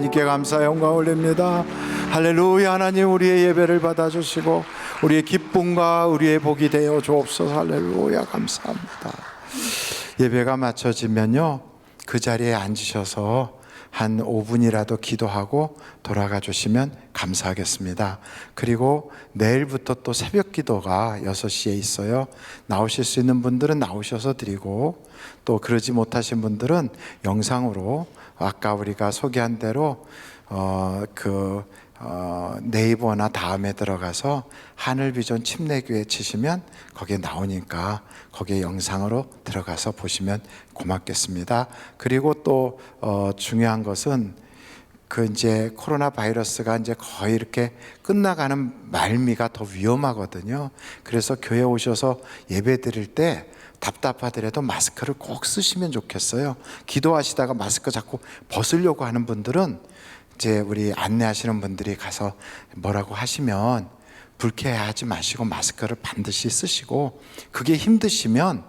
하나님께 감사 영광 올립니다. 할렐루야. 하나님 우리의 예배를 받아주시고 우리의 기쁨과 우리의 복이 되어 주옵소서. 할렐루야. 감사합니다. 예배가 마쳐지면요 그 자리에 앉으셔서 한 5분이라도 기도하고 돌아가 주시면 감사하겠습니다. 그리고 내일부터 또 새벽 기도가 6시에 있어요. 나오실 수 있는 분들은 나오셔서 드리고, 또 그러지 못하신 분들은 영상으로 아까 우리가 소개한 대로 네이버나 다음에 들어가서 하늘비전 침례교회 치시면 거기에 나오니까 거기에 영상으로 들어가서 보시면 고맙겠습니다. 그리고 또 중요한 것은 이제 코로나 바이러스가 이제 거의 이렇게 끝나가는 말미가 더 위험하거든요. 그래서 교회 오셔서 예배 드릴 때 답답하더라도 마스크를 꼭 쓰시면 좋겠어요. 기도하시다가 마스크 자꾸 벗으려고 하는 분들은 이제 우리 안내하시는 분들이 가서 뭐라고 하시면 불쾌해하지 마시고 마스크를 반드시 쓰시고, 그게 힘드시면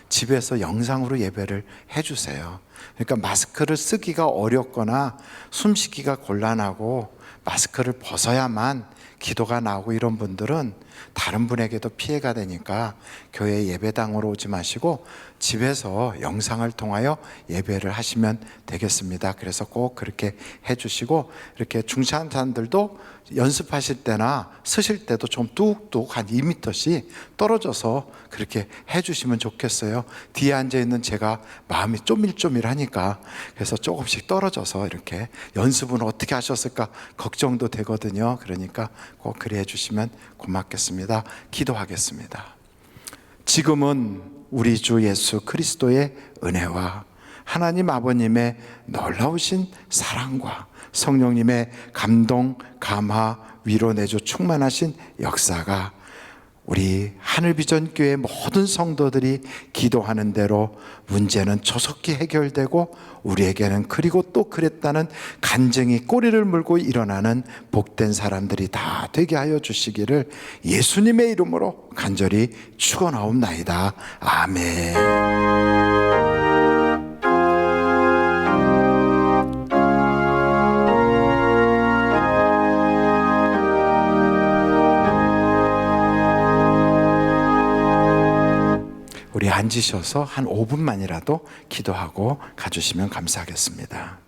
집에서 영상으로 예배를 해주세요. 그러니까 마스크를 쓰기가 어렵거나 숨쉬기가 곤란하고 마스크를 벗어야만 기도가 나오고 이런 분들은 다른 분에게도 피해가 되니까 교회 예배당으로 오지 마시고 집에서 영상을 통하여 예배를 하시면 되겠습니다. 그래서 꼭 그렇게 해주시고, 이렇게 중차산들도 연습하실 때나 쓰실 때도 좀 뚝뚝 한 2m씩 떨어져서 그렇게 해주시면 좋겠어요. 뒤에 앉아있는 제가 마음이 쪼밀쪼밀하니까 그래서 조금씩 떨어져서 이렇게 연습은 어떻게 하셨을까 걱정도 되거든요. 그러니까 꼭 그래 해주시면 고맙겠습니다. 기도하겠습니다. 지금은 우리 주 예수 그리스도의 은혜와 하나님 아버님의 놀라우신 사랑과 성령님의 감동, 감화, 위로 내주 충만하신 역사가 우리 하늘비전교회 모든 성도들이 기도하는 대로 문제는 조속히 해결되고 우리에게는 그리고 또 그랬다는 간증이 꼬리를 물고 일어나는 복된 사람들이 다 되게 하여 주시기를 예수님의 이름으로 간절히 축원하옵나이다. 아멘. 우리 앉으셔서 한 5분만이라도 기도하고 가주시면 감사하겠습니다.